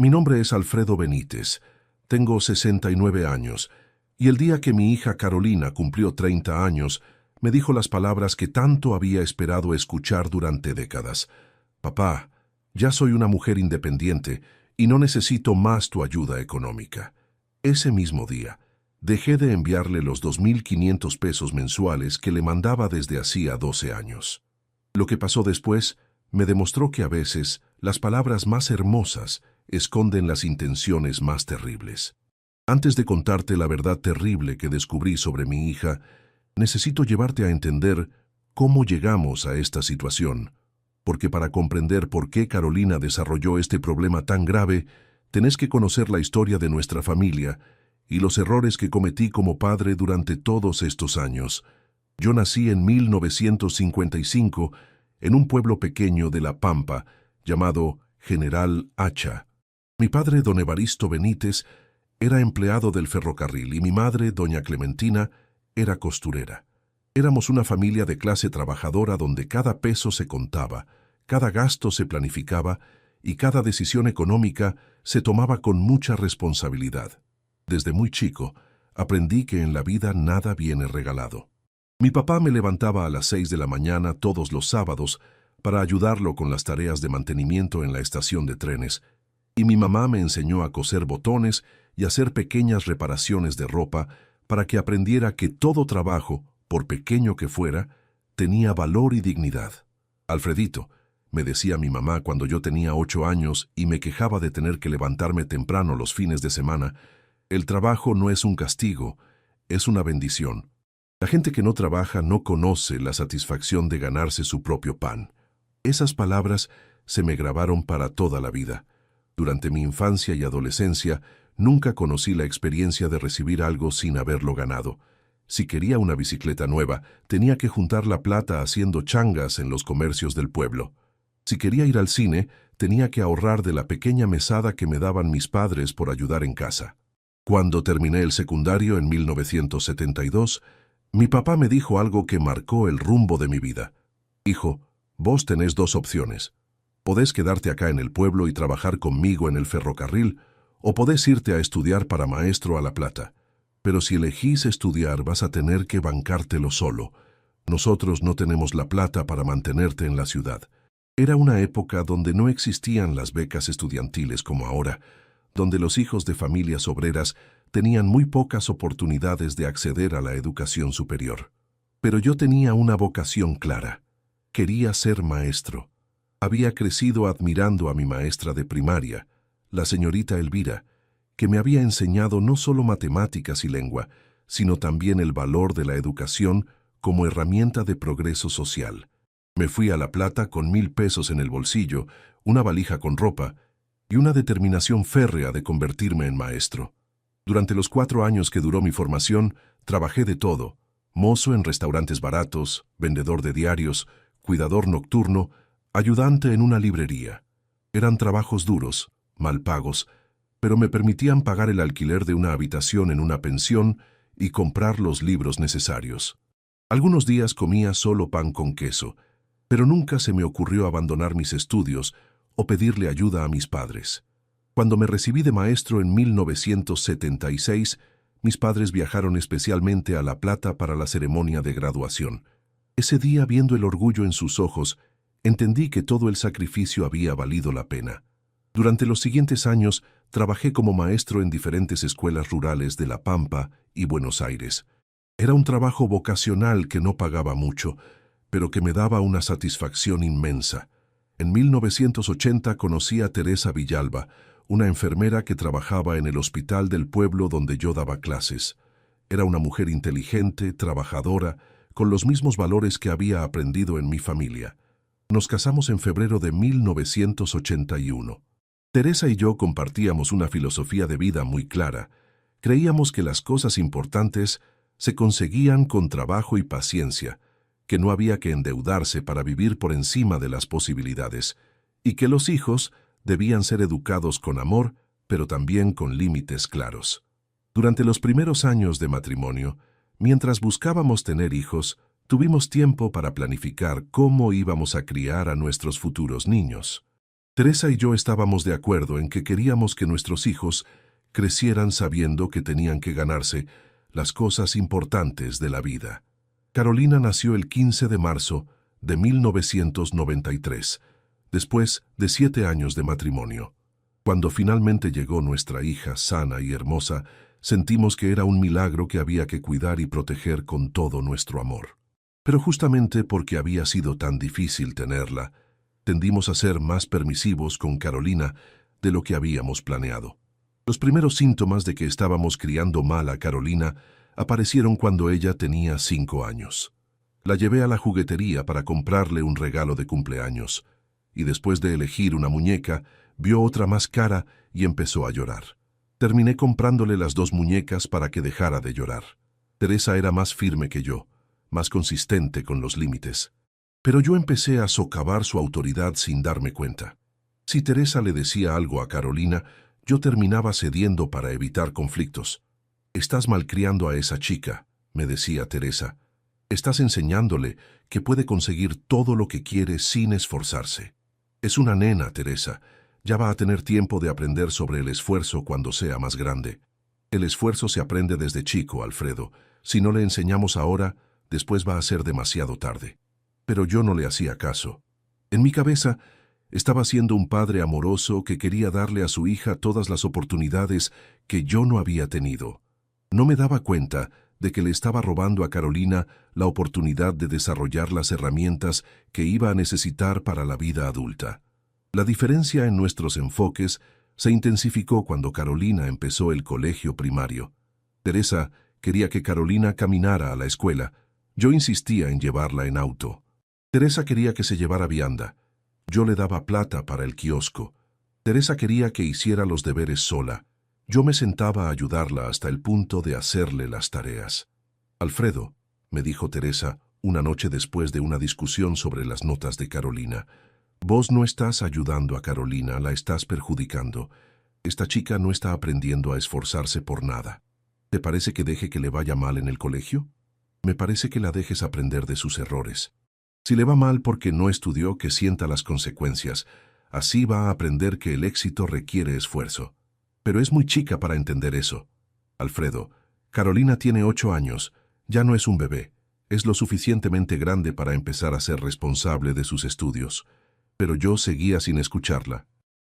Mi nombre es Alfredo Benítez, tengo 69 años, y el día que mi hija Carolina cumplió 30 años, me dijo las palabras que tanto había esperado escuchar durante décadas. Papá, ya soy una mujer independiente y no necesito más tu ayuda económica. Ese mismo día, dejé de enviarle los 2.500 pesos mensuales que le mandaba desde hacía 12 años. Lo que pasó después me demostró que a veces las palabras más hermosas esconden las intenciones más terribles. Antes de contarte la verdad terrible que descubrí sobre mi hija, necesito llevarte a entender cómo llegamos a esta situación, porque para comprender por qué Carolina desarrolló este problema tan grave, tenés que conocer la historia de nuestra familia y los errores que cometí como padre durante todos estos años. Yo nací en 1955 en un pueblo pequeño de La Pampa llamado General Hacha. Mi padre, don Evaristo Benítez, era empleado del ferrocarril y mi madre, doña Clementina, era costurera. Éramos una familia de clase trabajadora donde cada peso se contaba, cada gasto se planificaba y cada decisión económica se tomaba con mucha responsabilidad. Desde muy chico, aprendí que en la vida nada viene regalado. Mi papá me levantaba a las 6 de la mañana todos los sábados para ayudarlo con las tareas de mantenimiento en la estación de trenes, y mi mamá me enseñó a coser botones y hacer pequeñas reparaciones de ropa para que aprendiera que todo trabajo, por pequeño que fuera, tenía valor y dignidad. Alfredito, me decía mi mamá cuando yo tenía 8 años y me quejaba de tener que levantarme temprano los fines de semana, el trabajo no es un castigo, es una bendición. La gente que no trabaja no conoce la satisfacción de ganarse su propio pan. Esas palabras se me grabaron para toda la vida. Durante mi infancia y adolescencia, nunca conocí la experiencia de recibir algo sin haberlo ganado. Si quería una bicicleta nueva, tenía que juntar la plata haciendo changas en los comercios del pueblo. Si quería ir al cine, tenía que ahorrar de la pequeña mesada que me daban mis padres por ayudar en casa. Cuando terminé el secundario en 1972, mi papá me dijo algo que marcó el rumbo de mi vida. Hijo, vos tenés 2 opciones. Podés quedarte acá en el pueblo y trabajar conmigo en el ferrocarril, o podés irte a estudiar para maestro a La Plata. Pero si elegís estudiar, vas a tener que bancártelo solo. Nosotros no tenemos la plata para mantenerte en la ciudad. Era una época donde no existían las becas estudiantiles como ahora, donde los hijos de familias obreras tenían muy pocas oportunidades de acceder a la educación superior. Pero yo tenía una vocación clara. Quería ser maestro. Había crecido admirando a mi maestra de primaria, la señorita Elvira, que me había enseñado no solo matemáticas y lengua, sino también el valor de la educación como herramienta de progreso social. Me fui a La Plata con 1.000 pesos en el bolsillo, una valija con ropa y una determinación férrea de convertirme en maestro. Durante los 4 años que duró mi formación, trabajé de todo: mozo en restaurantes baratos, vendedor de diarios, cuidador nocturno, ayudante en una librería. Eran trabajos duros, mal pagos, pero me permitían pagar el alquiler de una habitación en una pensión y comprar los libros necesarios. Algunos días comía solo pan con queso, pero nunca se me ocurrió abandonar mis estudios o pedirle ayuda a mis padres. Cuando me recibí de maestro en 1976, mis padres viajaron especialmente a La Plata para la ceremonia de graduación. Ese día, viendo el orgullo en sus ojos, entendí que todo el sacrificio había valido la pena. Durante los siguientes años, trabajé como maestro en diferentes escuelas rurales de La Pampa y Buenos Aires. Era un trabajo vocacional que no pagaba mucho, pero que me daba una satisfacción inmensa. En 1980 conocí a Teresa Villalba, una enfermera que trabajaba en el hospital del pueblo donde yo daba clases. Era una mujer inteligente, trabajadora, con los mismos valores que había aprendido en mi familia. Nos casamos en febrero de 1981. Teresa y yo compartíamos una filosofía de vida muy clara. Creíamos que las cosas importantes se conseguían con trabajo y paciencia, que no había que endeudarse para vivir por encima de las posibilidades, y que los hijos debían ser educados con amor, pero también con límites claros. Durante los primeros años de matrimonio, mientras buscábamos tener hijos, tuvimos tiempo para planificar cómo íbamos a criar a nuestros futuros niños. Teresa y yo estábamos de acuerdo en que queríamos que nuestros hijos crecieran sabiendo que tenían que ganarse las cosas importantes de la vida. Carolina nació el 15 de marzo de 1993, después de 7 años de matrimonio. Cuando finalmente llegó nuestra hija sana y hermosa, sentimos que era un milagro que había que cuidar y proteger con todo nuestro amor. Pero justamente porque había sido tan difícil tenerla, tendimos a ser más permisivos con Carolina de lo que habíamos planeado. Los primeros síntomas de que estábamos criando mal a Carolina aparecieron cuando ella tenía 5 años. La llevé a la juguetería para comprarle un regalo de cumpleaños, y después de elegir una muñeca, vio otra más cara y empezó a llorar. Terminé comprándole las 2 muñecas para que dejara de llorar. Teresa era más firme que yo, más consistente con los límites. Pero yo empecé a socavar su autoridad sin darme cuenta. Si Teresa le decía algo a Carolina, yo terminaba cediendo para evitar conflictos. «Estás malcriando a esa chica», me decía Teresa. «Estás enseñándole que puede conseguir todo lo que quiere sin esforzarse. Es una nena, Teresa. Ya va a tener tiempo de aprender sobre el esfuerzo cuando sea más grande. El esfuerzo se aprende desde chico, Alfredo. Si no le enseñamos ahora, después va a ser demasiado tarde». Pero yo no le hacía caso. En mi cabeza, estaba siendo un padre amoroso que quería darle a su hija todas las oportunidades que yo no había tenido. No me daba cuenta de que le estaba robando a Carolina la oportunidad de desarrollar las herramientas que iba a necesitar para la vida adulta. La diferencia en nuestros enfoques se intensificó cuando Carolina empezó el colegio primario. Teresa quería que Carolina caminara a la escuela. Yo insistía en llevarla en auto. Teresa quería que se llevara vianda. Yo le daba plata para el kiosco. Teresa quería que hiciera los deberes sola. Yo me sentaba a ayudarla hasta el punto de hacerle las tareas. «Alfredo», me dijo Teresa una noche después de una discusión sobre las notas de Carolina, «vos no estás ayudando a Carolina, la estás perjudicando. Esta chica no está aprendiendo a esforzarse por nada. ¿Te parece que deje que le vaya mal en el colegio? Me parece que la dejes aprender de sus errores. Si le va mal porque no estudió, que sienta las consecuencias. Así va a aprender que el éxito requiere esfuerzo. Pero es muy chica para entender eso. Alfredo, Carolina tiene 8 años. Ya no es un bebé. Es lo suficientemente grande para empezar a ser responsable de sus estudios». Pero yo seguía sin escucharla.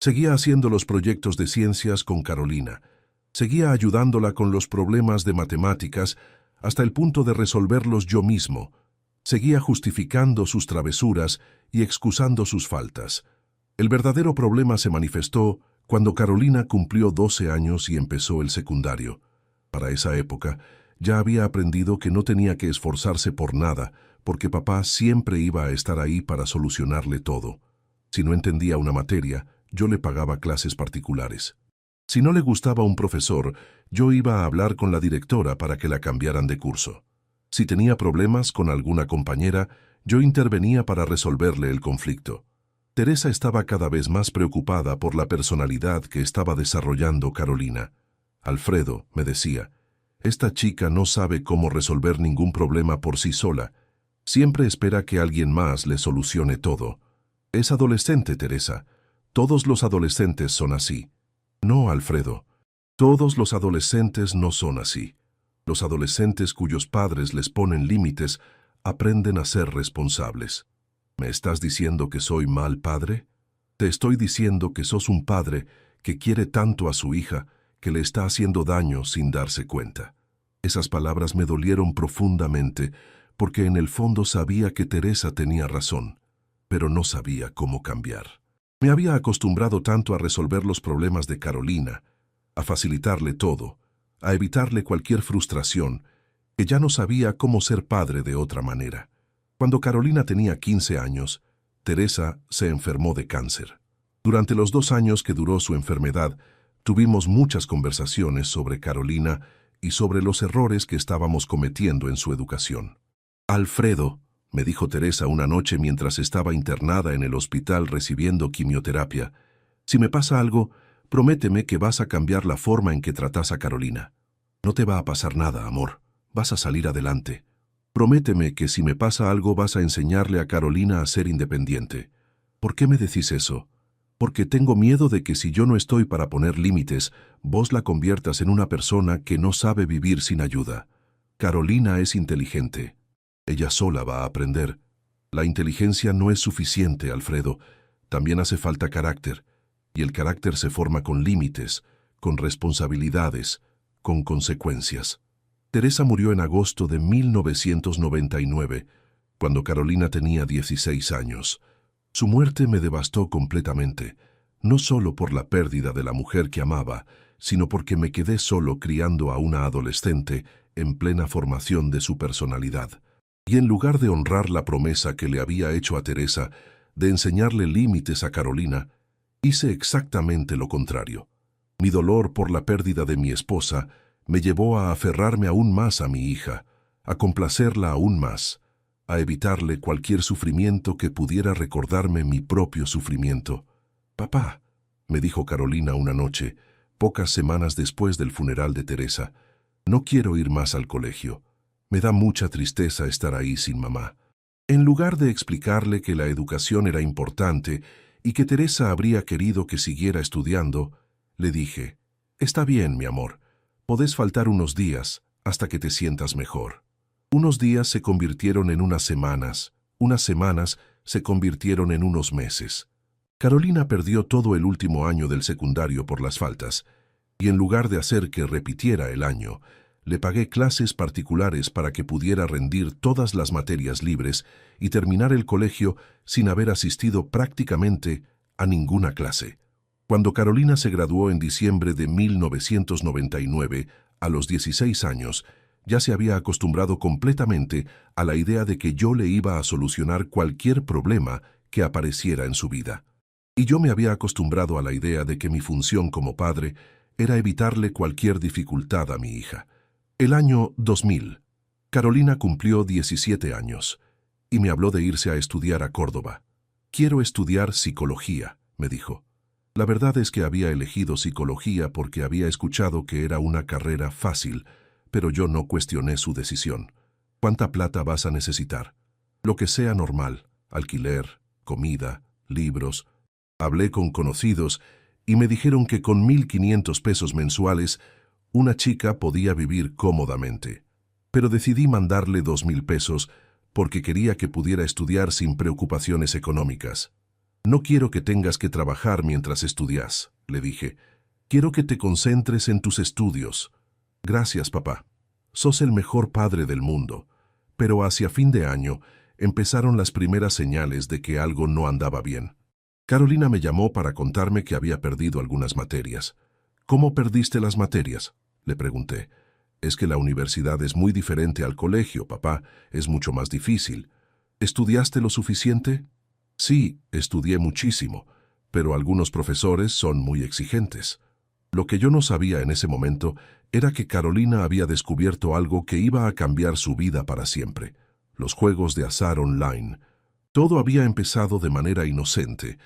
Seguía haciendo los proyectos de ciencias con Carolina. Seguía ayudándola con los problemas de matemáticas hasta el punto de resolverlos yo mismo. Seguía justificando sus travesuras y excusando sus faltas. El verdadero problema se manifestó cuando Carolina cumplió 12 años y empezó el secundario. Para esa época, ya había aprendido que no tenía que esforzarse por nada, porque papá siempre iba a estar ahí para solucionarle todo. Si no entendía una materia, yo le pagaba clases particulares. Si no le gustaba un profesor, yo iba a hablar con la directora para que la cambiaran de curso. Si tenía problemas con alguna compañera, yo intervenía para resolverle el conflicto. Teresa estaba cada vez más preocupada por la personalidad que estaba desarrollando Carolina. «Alfredo», me decía, «esta chica no sabe cómo resolver ningún problema por sí sola. Siempre espera que alguien más le solucione todo. Es adolescente, Teresa. Todos los adolescentes son así». «No, Alfredo. Todos los adolescentes no son así. Los adolescentes cuyos padres les ponen límites aprenden a ser responsables». «¿Me estás diciendo que soy mal padre?» «Te estoy diciendo que sos un padre que quiere tanto a su hija que le está haciendo daño sin darse cuenta». Esas palabras me dolieron profundamente porque en el fondo sabía que Teresa tenía razón, pero no sabía cómo cambiar. Me había acostumbrado tanto a resolver los problemas de Carolina, a facilitarle todo, a evitarle cualquier frustración, que ya no sabía cómo ser padre de otra manera. Cuando Carolina tenía 15 años, Teresa se enfermó de cáncer. Durante los 2 años que duró su enfermedad, tuvimos muchas conversaciones sobre Carolina y sobre los errores que estábamos cometiendo en su educación. «Alfredo», me dijo Teresa una noche mientras estaba internada en el hospital recibiendo quimioterapia, «si me pasa algo, prométeme que vas a cambiar la forma en que tratas a Carolina. No te va a pasar nada, amor. Vas a salir adelante. Prométeme que si me pasa algo vas a enseñarle a Carolina a ser independiente». «¿Por qué me decís eso?» Porque tengo miedo de que si yo no estoy para poner límites, vos la conviertas en una persona que no sabe vivir sin ayuda. Carolina es inteligente. Ella sola va a aprender. La inteligencia no es suficiente, Alfredo. También hace falta carácter. Y el carácter se forma con límites, con responsabilidades, con consecuencias. Teresa murió en agosto de 1999, cuando Carolina tenía 16 años. Su muerte me devastó completamente, no solo por la pérdida de la mujer que amaba, sino porque me quedé solo criando a una adolescente en plena formación de su personalidad. Y en lugar de honrar la promesa que le había hecho a Teresa de enseñarle límites a Carolina, hice exactamente lo contrario. Mi dolor por la pérdida de mi esposa me llevó a aferrarme aún más a mi hija, a complacerla aún más, a evitarle cualquier sufrimiento que pudiera recordarme mi propio sufrimiento. «Papá», me dijo Carolina una noche, pocas semanas después del funeral de Teresa, «no quiero ir más al colegio. Me da mucha tristeza estar ahí sin mamá». En lugar de explicarle que la educación era importante y que Teresa habría querido que siguiera estudiando, le dije, «Está bien, mi amor, podés faltar unos días hasta que te sientas mejor». Unos días se convirtieron en unas semanas se convirtieron en unos meses. Carolina perdió todo el último año del secundario por las faltas, y en lugar de hacer que repitiera el año, le pagué clases particulares para que pudiera rendir todas las materias libres y terminar el colegio sin haber asistido prácticamente a ninguna clase. Cuando Carolina se graduó en diciembre de 1999, a los 16 años, ya se había acostumbrado completamente a la idea de que yo le iba a solucionar cualquier problema que apareciera en su vida. Y yo me había acostumbrado a la idea de que mi función como padre era evitarle cualquier dificultad a mi hija. El año 2000, Carolina cumplió 17 años y me habló de irse a estudiar a Córdoba. «Quiero estudiar psicología», me dijo. La verdad es que había elegido psicología porque había escuchado que era una carrera fácil, pero yo no cuestioné su decisión. «¿Cuánta plata vas a necesitar?» «Lo que sea normal, alquiler, comida, libros». Hablé con conocidos y me dijeron que con 1.500 pesos mensuales una chica podía vivir cómodamente. Pero decidí mandarle 2.000 pesos porque quería que pudiera estudiar sin preocupaciones económicas. «No quiero que tengas que trabajar mientras estudias», le dije. «Quiero que te concentres en tus estudios». «Gracias, papá. Sos el mejor padre del mundo». Pero hacia fin de año empezaron las primeras señales de que algo no andaba bien. Carolina me llamó para contarme que había perdido algunas materias. «¿Cómo perdiste las materias?», le pregunté. «Es que la universidad es muy diferente al colegio, papá. Es mucho más difícil». «¿Estudiaste lo suficiente?». «Sí, estudié muchísimo, pero algunos profesores son muy exigentes». Lo que yo no sabía en ese momento era que Carolina había descubierto algo que iba a cambiar su vida para siempre: los juegos de azar online. Todo había empezado de manera inocente,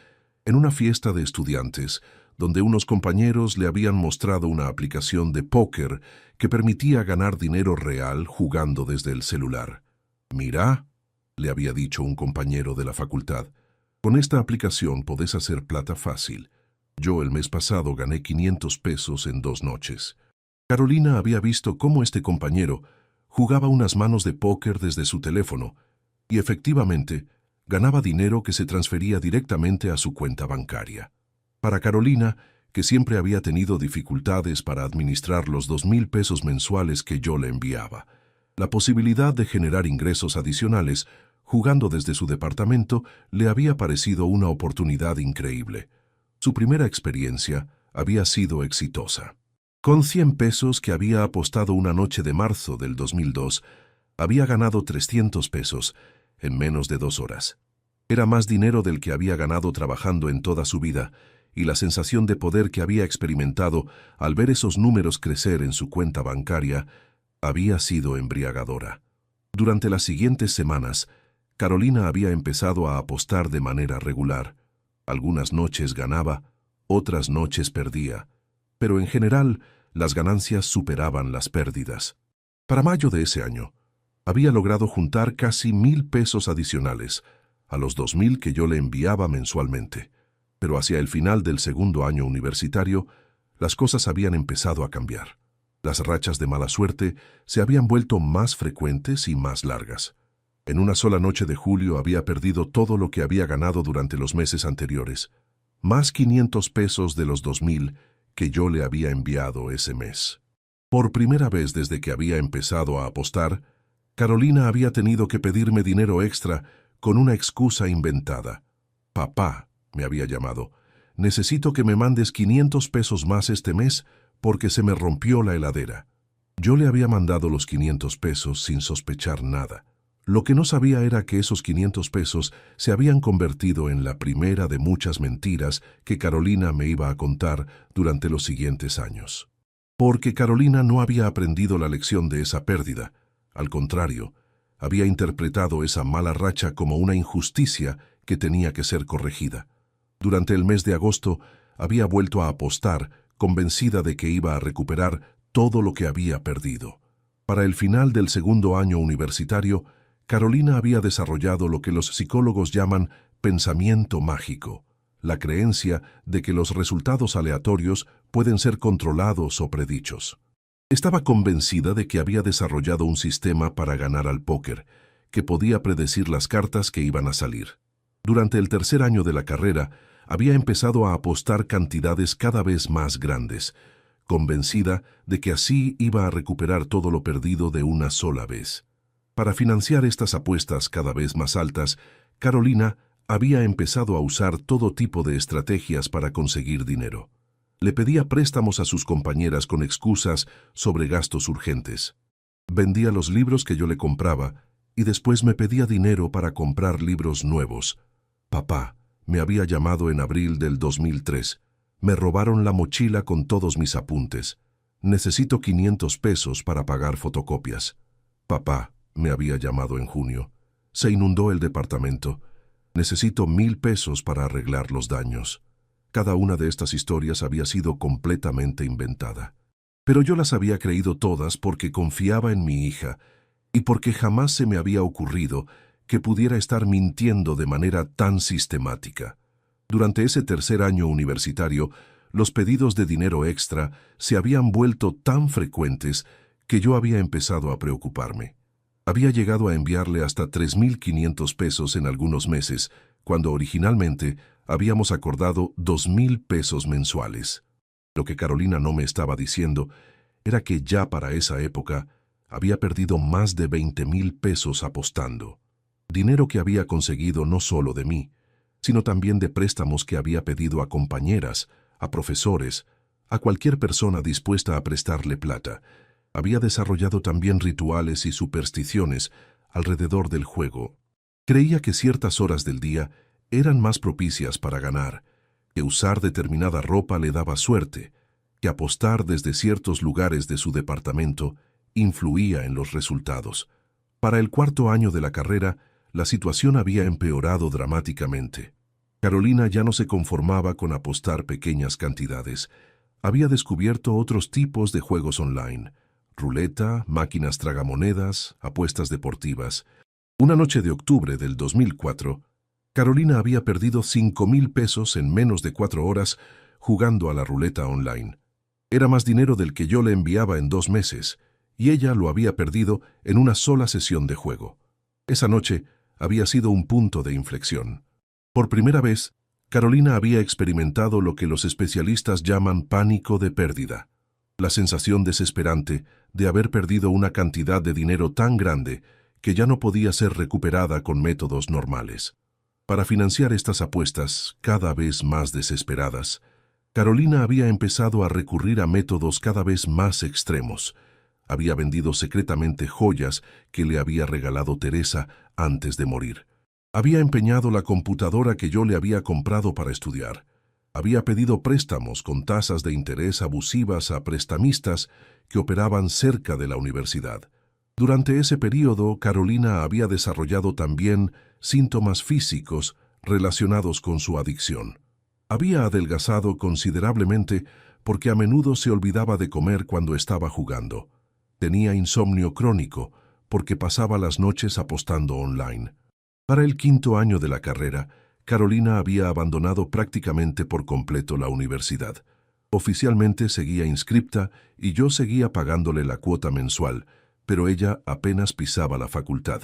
en una fiesta de estudiantes, donde unos compañeros le habían mostrado una aplicación de póker que permitía ganar dinero real jugando desde el celular. «Mira», le había dicho un compañero de la facultad, «con esta aplicación podés hacer plata fácil. Yo el mes pasado gané 500 pesos en 2 noches». Carolina había visto cómo este compañero jugaba unas manos de póker desde su teléfono y efectivamente ganaba dinero que se transfería directamente a su cuenta bancaria. Para Carolina, que siempre había tenido dificultades para administrar los 2.000 pesos mensuales que yo le enviaba, la posibilidad de generar ingresos adicionales jugando desde su departamento le había parecido una oportunidad increíble. Su primera experiencia había sido exitosa. Con 100 pesos que había apostado una noche de marzo del 2002, había ganado 300 pesos en menos de 2 horas. Era más dinero del que había ganado trabajando en toda su vida, y la sensación de poder que había experimentado al ver esos números crecer en su cuenta bancaria había sido embriagadora. Durante las siguientes semanas, Carolina había empezado a apostar de manera regular. Algunas noches ganaba, otras noches perdía, pero en general las ganancias superaban las pérdidas. Para mayo de ese año, había logrado juntar casi 1.000 pesos adicionales a los 2.000 que yo le enviaba mensualmente. Pero hacia el final del segundo año universitario, las cosas habían empezado a cambiar. Las rachas de mala suerte se habían vuelto más frecuentes y más largas. En una sola noche de julio había perdido todo lo que había ganado durante los meses anteriores, más 500 pesos de los 2,000 que yo le había enviado ese mes. Por primera vez desde que había empezado a apostar, Carolina había tenido que pedirme dinero extra con una excusa inventada. Papá, me había llamado, necesito que me mandes 500 pesos más este mes porque se me rompió la heladera. Yo le había mandado los 500 pesos sin sospechar nada. Lo que no sabía era que esos 500 pesos se habían convertido en la primera de muchas mentiras que Carolina me iba a contar durante los siguientes años. Porque Carolina no había aprendido la lección de esa pérdida. Al contrario, había interpretado esa mala racha como una injusticia que tenía que ser corregida. Durante el mes de agosto había vuelto a apostar, convencida de que iba a recuperar todo lo que había perdido. Para el final del segundo año universitario, Carolina había desarrollado lo que los psicólogos llaman pensamiento mágico, la creencia de que los resultados aleatorios pueden ser controlados o predichos. Estaba convencida de que había desarrollado un sistema para ganar al póker, que podía predecir las cartas que iban a salir. Durante el tercer año de la carrera, había empezado a apostar cantidades cada vez más grandes, convencida de que así iba a recuperar todo lo perdido de una sola vez. Para financiar estas apuestas cada vez más altas, Carolina había empezado a usar todo tipo de estrategias para conseguir dinero. Le pedía préstamos a sus compañeras con excusas sobre gastos urgentes. Vendía los libros que yo le compraba y después me pedía dinero para comprar libros nuevos. Papá me había llamado en abril del 2003. Me robaron la mochila con todos mis apuntes. Necesito 500 pesos para pagar fotocopias. Papá me había llamado en junio. Se inundó el departamento. Necesito 1,000 pesos para arreglar los daños. Cada una de estas historias había sido completamente inventada. Pero yo las había creído todas porque confiaba en mi hija y porque jamás se me había ocurrido que pudiera estar mintiendo de manera tan sistemática. Durante ese tercer año universitario, los pedidos de dinero extra se habían vuelto tan frecuentes que yo había empezado a preocuparme. Había llegado a enviarle hasta 3,500 pesos en algunos meses, cuando originalmente habíamos acordado 2,000 pesos mensuales. Lo que Carolina no me estaba diciendo era que ya para esa época había perdido más de 20,000 pesos apostando. Dinero que había conseguido no solo de mí, sino también de préstamos que había pedido a compañeras, a profesores, a cualquier persona dispuesta a prestarle plata. Había desarrollado también rituales y supersticiones alrededor del juego. Creía que ciertas horas del día eran más propicias para ganar, que usar determinada ropa le daba suerte, que apostar desde ciertos lugares de su departamento influía en los resultados. Para el cuarto año de la carrera, la situación había empeorado dramáticamente. Carolina ya no se conformaba con apostar pequeñas cantidades. Había descubierto otros tipos de juegos online: ruleta, máquinas tragamonedas, apuestas deportivas. Una noche de octubre del 2004, Carolina había perdido 5,000 pesos en menos de 4 horas jugando a la ruleta online. Era más dinero del que yo le enviaba en 2 meses, y ella lo había perdido en una sola sesión de juego. Esa noche había sido un punto de inflexión. Por primera vez, Carolina había experimentado lo que los especialistas llaman pánico de pérdida. La sensación desesperante de haber perdido una cantidad de dinero tan grande que ya no podía ser recuperada con métodos normales. Para financiar estas apuestas, cada vez más desesperadas, Carolina había empezado a recurrir a métodos cada vez más extremos. Había vendido secretamente joyas que le había regalado Teresa antes de morir. Había empeñado la computadora que yo le había comprado para estudiar. Había pedido préstamos con tasas de interés abusivas a prestamistas que operaban cerca de la universidad. Durante ese período, Carolina había desarrollado también síntomas físicos relacionados con su adicción. Había adelgazado considerablemente porque a menudo se olvidaba de comer cuando estaba jugando. Tenía insomnio crónico porque pasaba las noches apostando online. Para el quinto año de la carrera, Carolina había abandonado prácticamente por completo la universidad. Oficialmente seguía inscripta y yo seguía pagándole la cuota mensual, pero ella apenas pisaba la facultad.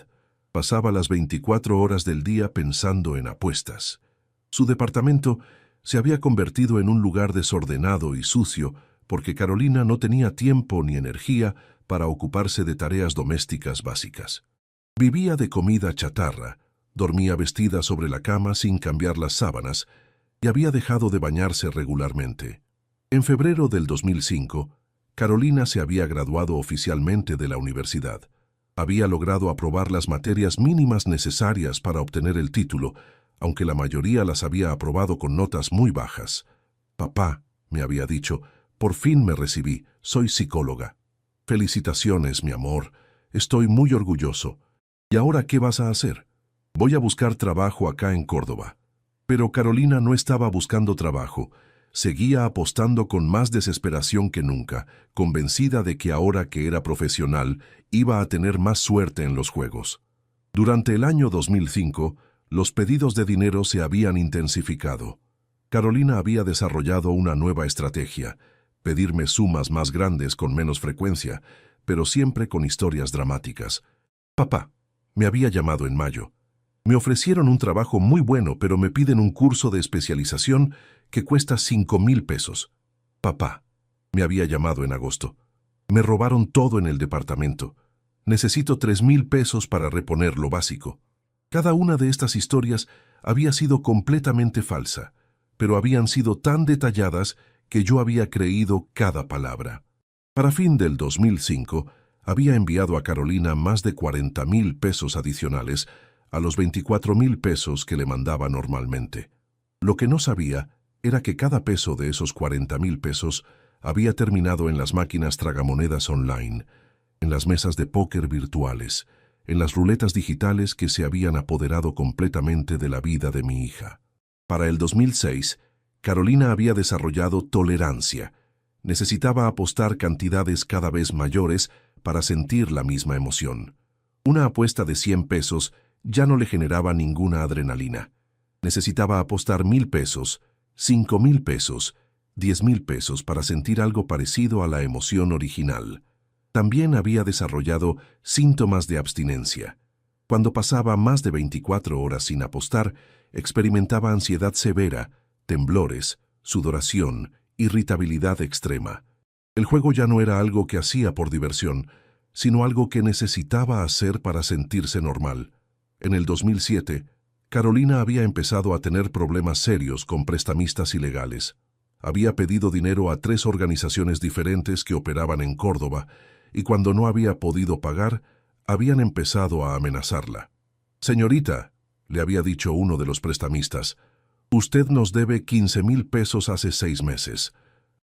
Pasaba las 24 horas del día pensando en apuestas. Su departamento se había convertido en un lugar desordenado y sucio porque Carolina no tenía tiempo ni energía para ocuparse de tareas domésticas básicas. Vivía de comida chatarra, dormía vestida sobre la cama sin cambiar las sábanas y había dejado de bañarse regularmente. En febrero del 2005, Carolina se había graduado oficialmente de la universidad. Había logrado aprobar las materias mínimas necesarias para obtener el título, aunque la mayoría las había aprobado con notas muy bajas. «Papá», me había dicho, «por fin me recibí, soy psicóloga». «Felicitaciones, mi amor, estoy muy orgulloso. ¿Y ahora qué vas a hacer?» «Voy a buscar trabajo acá en Córdoba». Pero Carolina no estaba buscando trabajo. Seguía apostando con más desesperación que nunca, convencida de que ahora que era profesional iba a tener más suerte en los juegos. Durante el año 2005, los pedidos de dinero se habían intensificado. Carolina había desarrollado una nueva estrategia: pedirme sumas más grandes con menos frecuencia, pero siempre con historias dramáticas. «Papá», me había llamado en mayo. «Me ofrecieron un trabajo muy bueno, pero me piden un curso de especialización que cuesta 5,000 pesos. «Papá», me había llamado en agosto. «Me robaron todo en el departamento. Necesito 3,000 pesos para reponer lo básico». Cada una de estas historias había sido completamente falsa, pero habían sido tan detalladas que yo había creído cada palabra. Para fin del 2005, había enviado a Carolina más de 40,000 pesos adicionales a los 24,000 pesos que le mandaba normalmente. Lo que no sabía era que cada peso de esos 40,000 pesos había terminado en las máquinas tragamonedas online, en las mesas de póker virtuales, en las ruletas digitales que se habían apoderado completamente de la vida de mi hija. Para el 2006, Carolina había desarrollado tolerancia. Necesitaba apostar cantidades cada vez mayores para sentir la misma emoción. Una apuesta de 100 pesos ya no le generaba ninguna adrenalina. Necesitaba apostar 1,000 pesos, 5,000 pesos, 10,000 pesos para sentir algo parecido a la emoción original. También había desarrollado síntomas de abstinencia. Cuando pasaba más de 24 horas sin apostar, experimentaba ansiedad severa, temblores, sudoración, irritabilidad extrema. El juego ya no era algo que hacía por diversión, sino algo que necesitaba hacer para sentirse normal. En el 2007, Carolina había empezado a tener problemas serios con prestamistas ilegales. Había pedido dinero a 3 organizaciones diferentes que operaban en Córdoba, y cuando no había podido pagar, habían empezado a amenazarla. «Señorita», le había dicho uno de los prestamistas, «usted nos debe 15,000 pesos hace 6 meses.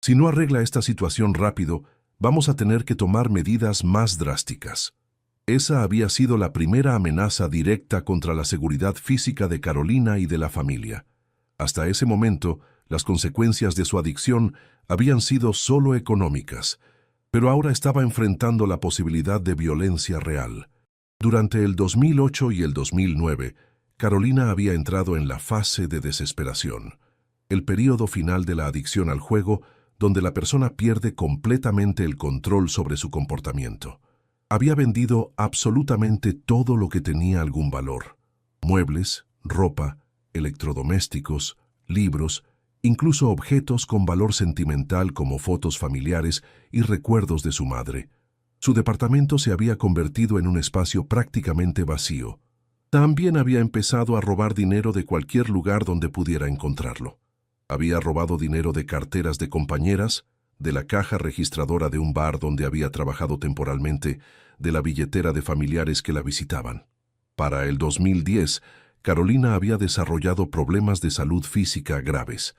Si no arregla esta situación rápido, vamos a tener que tomar medidas más drásticas». Esa había sido la primera amenaza directa contra la seguridad física de Carolina y de la familia. Hasta ese momento, las consecuencias de su adicción habían sido solo económicas, pero ahora estaba enfrentando la posibilidad de violencia real. Durante el 2008 y el 2009, Carolina había entrado en la fase de desesperación, el período final de la adicción al juego, donde la persona pierde completamente el control sobre su comportamiento. Había vendido absolutamente todo lo que tenía algún valor: muebles, ropa, electrodomésticos, libros, incluso objetos con valor sentimental como fotos familiares y recuerdos de su madre. Su departamento se había convertido en un espacio prácticamente vacío. También había empezado a robar dinero de cualquier lugar donde pudiera encontrarlo. Había robado dinero de carteras de compañeras, de la caja registradora de un bar donde había trabajado temporalmente, de la billetera de familiares que la visitaban. Para el 2010, Carolina había desarrollado problemas de salud física graves.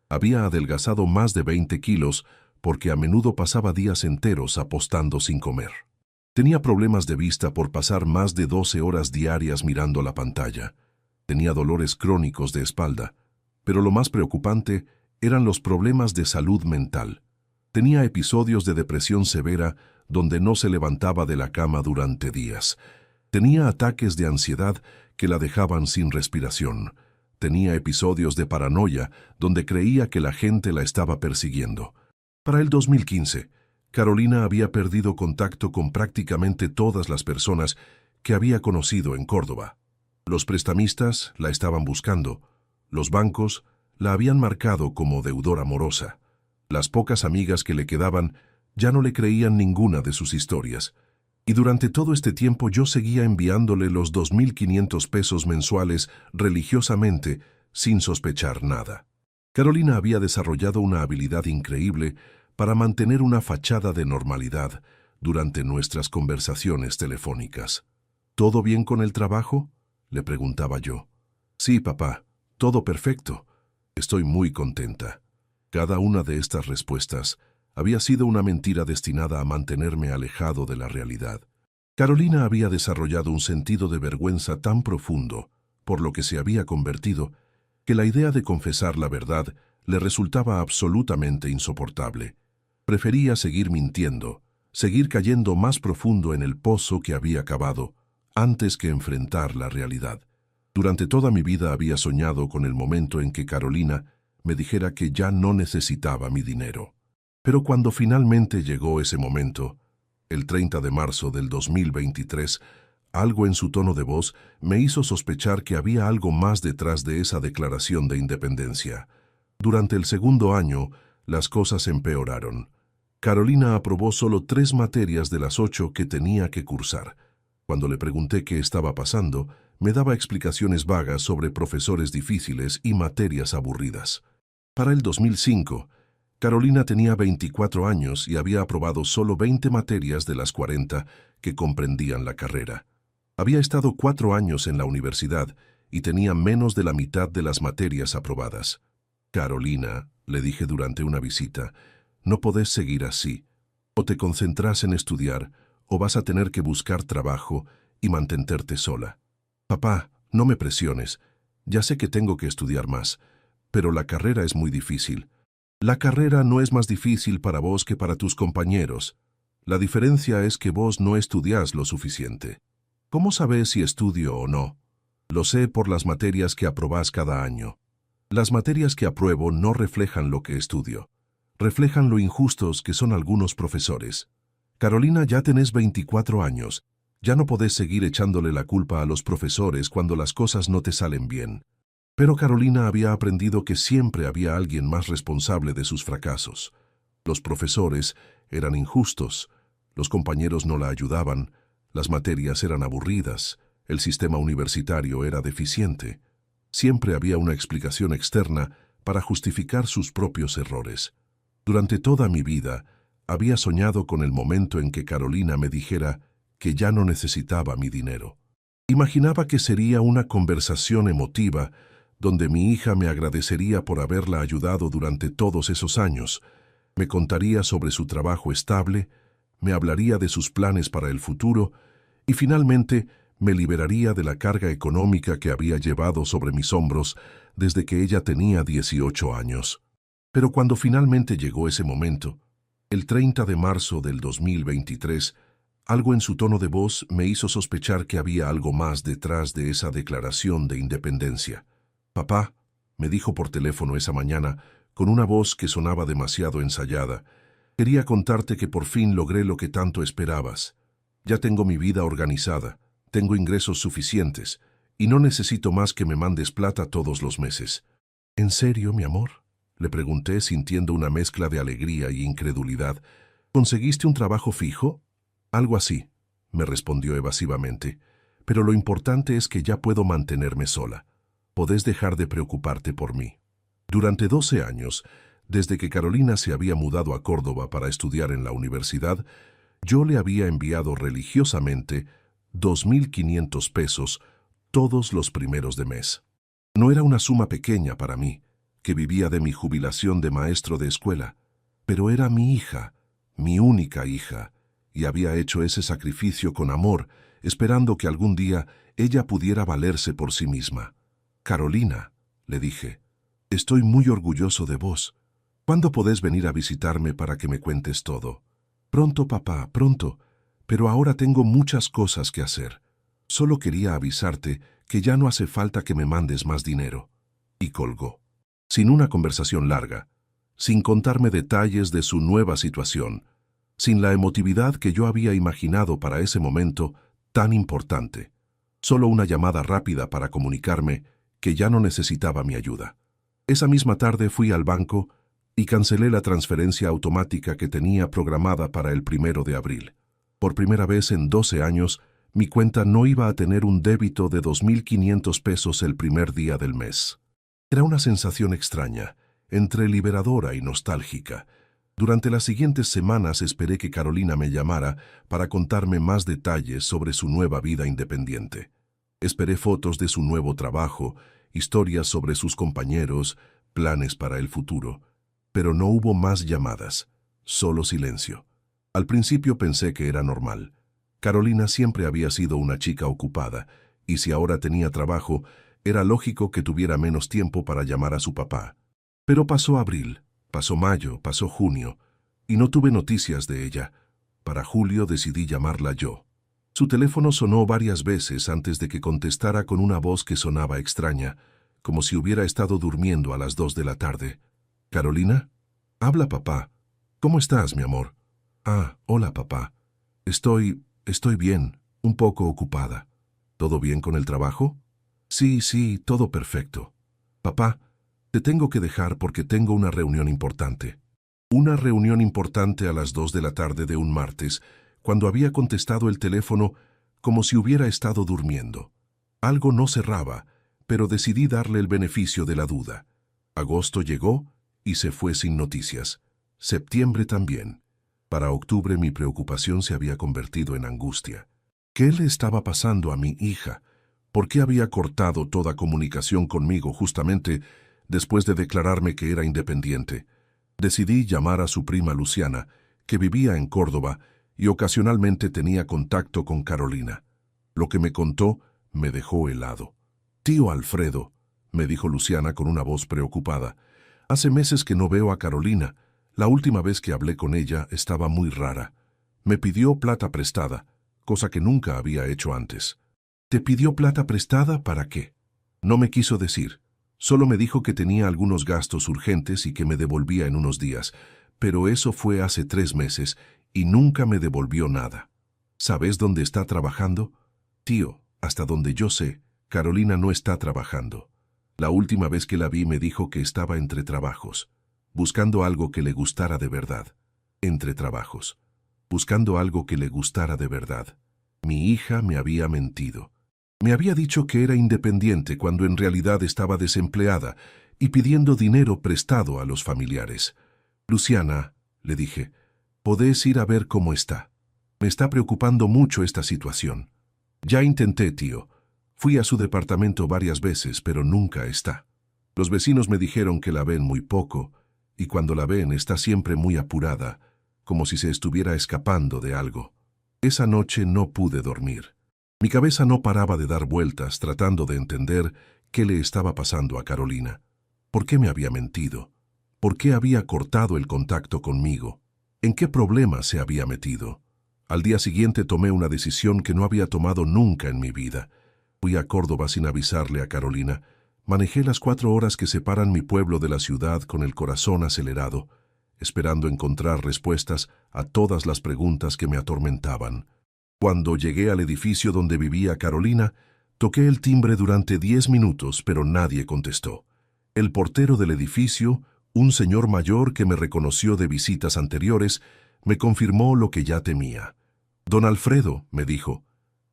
Había adelgazado más de 20 kilos porque a menudo pasaba días enteros apostando sin comer. Tenía problemas de vista por pasar más de 12 horas diarias mirando la pantalla. Tenía dolores crónicos de espalda, pero lo más preocupante eran los problemas de salud mental. Tenía episodios de depresión severa donde no se levantaba de la cama durante días. Tenía ataques de ansiedad que la dejaban sin respiración. Tenía episodios de paranoia donde creía que la gente la estaba persiguiendo. Para el 2015, Carolina había perdido contacto con prácticamente todas las personas que había conocido en Córdoba. Los prestamistas la estaban buscando. Los bancos la habían marcado como deudora morosa. Las pocas amigas que le quedaban ya no le creían ninguna de sus historias. Y durante todo este tiempo yo seguía enviándole los 2.500 pesos mensuales religiosamente, sin sospechar nada. Carolina había desarrollado una habilidad increíble para mantener una fachada de normalidad durante nuestras conversaciones telefónicas. ¿Todo bien con el trabajo?, le preguntaba yo. Sí, papá, todo perfecto. Estoy muy contenta. Cada una de estas respuestas había sido una mentira destinada a mantenerme alejado de la realidad. Carolina había desarrollado un sentido de vergüenza tan profundo por lo que se había convertido, que la idea de confesar la verdad le resultaba absolutamente insoportable. Prefería seguir mintiendo, seguir cayendo más profundo en el pozo que había cavado, antes que enfrentar la realidad. Durante toda mi vida había soñado con el momento en que Carolina me dijera que ya no necesitaba mi dinero. Pero cuando finalmente llegó ese momento, el 30 de marzo del 2023, algo en su tono de voz me hizo sospechar que había algo más detrás de esa declaración de independencia. Durante el segundo año, las cosas empeoraron. Carolina aprobó solo 3 materias de las 8 que tenía que cursar. Cuando le pregunté qué estaba pasando, me daba explicaciones vagas sobre profesores difíciles y materias aburridas. Para el 2005, Carolina tenía 24 años y había aprobado solo 20 materias de las 40 que comprendían la carrera. Había estado 4 años en la universidad y tenía menos de la mitad de las materias aprobadas. Carolina, le dije durante una visita, no podés seguir así. O te concentras en estudiar, o vas a tener que buscar trabajo y mantenerte sola. Papá, no me presiones. Ya sé que tengo que estudiar más, pero la carrera es muy difícil. La carrera no es más difícil para vos que para tus compañeros. La diferencia es que vos no estudiás lo suficiente. ¿Cómo sabés si estudio o no? Lo sé por las materias que aprobás cada año. Las materias que apruebo no reflejan lo que estudio. Reflejan lo injustos que son algunos profesores. Carolina, ya tenés 24 años. Ya no podés seguir echándole la culpa a los profesores cuando las cosas no te salen bien. Pero Carolina había aprendido que siempre había alguien más responsable de sus fracasos. Los profesores eran injustos, los compañeros no la ayudaban, las materias eran aburridas, el sistema universitario era deficiente. Siempre había una explicación externa para justificar sus propios errores. Durante toda mi vida, había soñado con el momento en que Carolina me dijera que ya no necesitaba mi dinero. Imaginaba que sería una conversación emotiva donde mi hija me agradecería por haberla ayudado durante todos esos años, me contaría sobre su trabajo estable, me hablaría de sus planes para el futuro y finalmente me liberaría de la carga económica que había llevado sobre mis hombros desde que ella tenía 18 años. Pero cuando finalmente llegó ese momento, el 30 de marzo del 2023, algo en su tono de voz me hizo sospechar que había algo más detrás de esa declaración de independencia. Papá, me dijo por teléfono esa mañana, con una voz que sonaba demasiado ensayada, quería contarte que por fin logré lo que tanto esperabas. Ya tengo mi vida organizada, tengo ingresos suficientes, y no necesito más que me mandes plata todos los meses. ¿En serio, mi amor?, le pregunté sintiendo una mezcla de alegría y incredulidad. ¿Conseguiste un trabajo fijo? Algo así, me respondió evasivamente, pero lo importante es que ya puedo mantenerme sola. Podés dejar de preocuparte por mí. Durante 12 años, desde que Carolina se había mudado a Córdoba para estudiar en la universidad, yo le había enviado religiosamente 2.500 pesos todos los primeros de mes. No era una suma pequeña para mí, que vivía de mi jubilación de maestro de escuela, pero era mi hija, mi única hija, y había hecho ese sacrificio con amor, esperando que algún día ella pudiera valerse por sí misma. Carolina, le dije, estoy muy orgulloso de vos. ¿Cuándo podés venir a visitarme para que me cuentes todo? Pronto, papá, pronto, pero ahora tengo muchas cosas que hacer. Solo quería avisarte que ya no hace falta que me mandes más dinero. Y colgó. Sin una conversación larga, sin contarme detalles de su nueva situación, sin la emotividad que yo había imaginado para ese momento tan importante. Solo una llamada rápida para comunicarme que ya no necesitaba mi ayuda. Esa misma tarde fui al banco y cancelé la transferencia automática que tenía programada para el 1 de abril. Por primera vez en 12 años, mi cuenta no iba a tener un débito de 2.500 pesos el primer día del mes. Era una sensación extraña, entre liberadora y nostálgica. Durante las siguientes semanas esperé que Carolina me llamara para contarme más detalles sobre su nueva vida independiente. Esperé fotos de su nuevo trabajo, historias sobre sus compañeros, planes para el futuro. Pero no hubo más llamadas, solo silencio. Al principio pensé que era normal. Carolina siempre había sido una chica ocupada, y si ahora tenía trabajo, era lógico que tuviera menos tiempo para llamar a su papá. Pero pasó abril, pasó mayo, pasó junio, y no tuve noticias de ella. Para julio decidí llamarla yo. Su teléfono sonó varias veces antes de que contestara con una voz que sonaba extraña, como si hubiera estado durmiendo a las 2 de la tarde. «¿Carolina? Habla papá. ¿Cómo estás, mi amor?» «Ah, hola papá. Estoy bien, un poco ocupada. ¿Todo bien con el trabajo?» Sí, todo perfecto. Papá, te tengo que dejar porque tengo una reunión importante. Una reunión importante a las 2 de la tarde de un martes, cuando había contestado el teléfono como si hubiera estado durmiendo. Algo no cerraba, pero decidí darle el beneficio de la duda. Agosto llegó y se fue sin noticias. Septiembre también. Para octubre mi preocupación se había convertido en angustia. ¿Qué le estaba pasando a mi hija? ¿Por qué había cortado toda comunicación conmigo justamente después de declararme que era independiente? Decidí llamar a su prima Luciana, que vivía en Córdoba y ocasionalmente tenía contacto con Carolina. Lo que me contó me dejó helado. «Tío Alfredo», me dijo Luciana con una voz preocupada, «hace meses que no veo a Carolina. La última vez que hablé con ella estaba muy rara. Me pidió plata prestada, cosa que nunca había hecho antes». «¿Te pidió plata prestada para qué?» No me quiso decir. Solo me dijo que tenía algunos gastos urgentes y que me devolvía en unos días, pero eso fue hace 3 meses y nunca me devolvió nada. ¿Sabes dónde está trabajando? Tío, hasta donde yo sé, Carolina no está trabajando. La última vez que la vi me dijo que estaba entre trabajos, buscando algo que le gustara de verdad. Entre trabajos, buscando algo que le gustara de verdad. Mi hija me había mentido. Me había dicho que era independiente cuando en realidad estaba desempleada y pidiendo dinero prestado a los familiares. «Luciana», le dije, «podés ir a ver cómo está. Me está preocupando mucho esta situación». «Ya intenté, tío. Fui a su departamento varias veces, pero nunca está. Los vecinos me dijeron que la ven muy poco, y cuando la ven está siempre muy apurada, como si se estuviera escapando de algo. Esa noche no pude dormir. Mi cabeza no paraba de dar vueltas tratando de entender qué le estaba pasando a Carolina. ¿Por qué me había mentido? ¿Por qué había cortado el contacto conmigo? ¿En qué problema se había metido? Al día siguiente tomé una decisión que no había tomado nunca en mi vida. Fui a Córdoba sin avisarle a Carolina. Manejé las 4 horas que separan mi pueblo de la ciudad con el corazón acelerado, esperando encontrar respuestas a todas las preguntas que me atormentaban. Cuando llegué al edificio donde vivía Carolina, toqué el timbre durante 10 minutos, pero nadie contestó. El portero del edificio, un señor mayor que me reconoció de visitas anteriores, me confirmó lo que ya temía. «Don Alfredo», me dijo,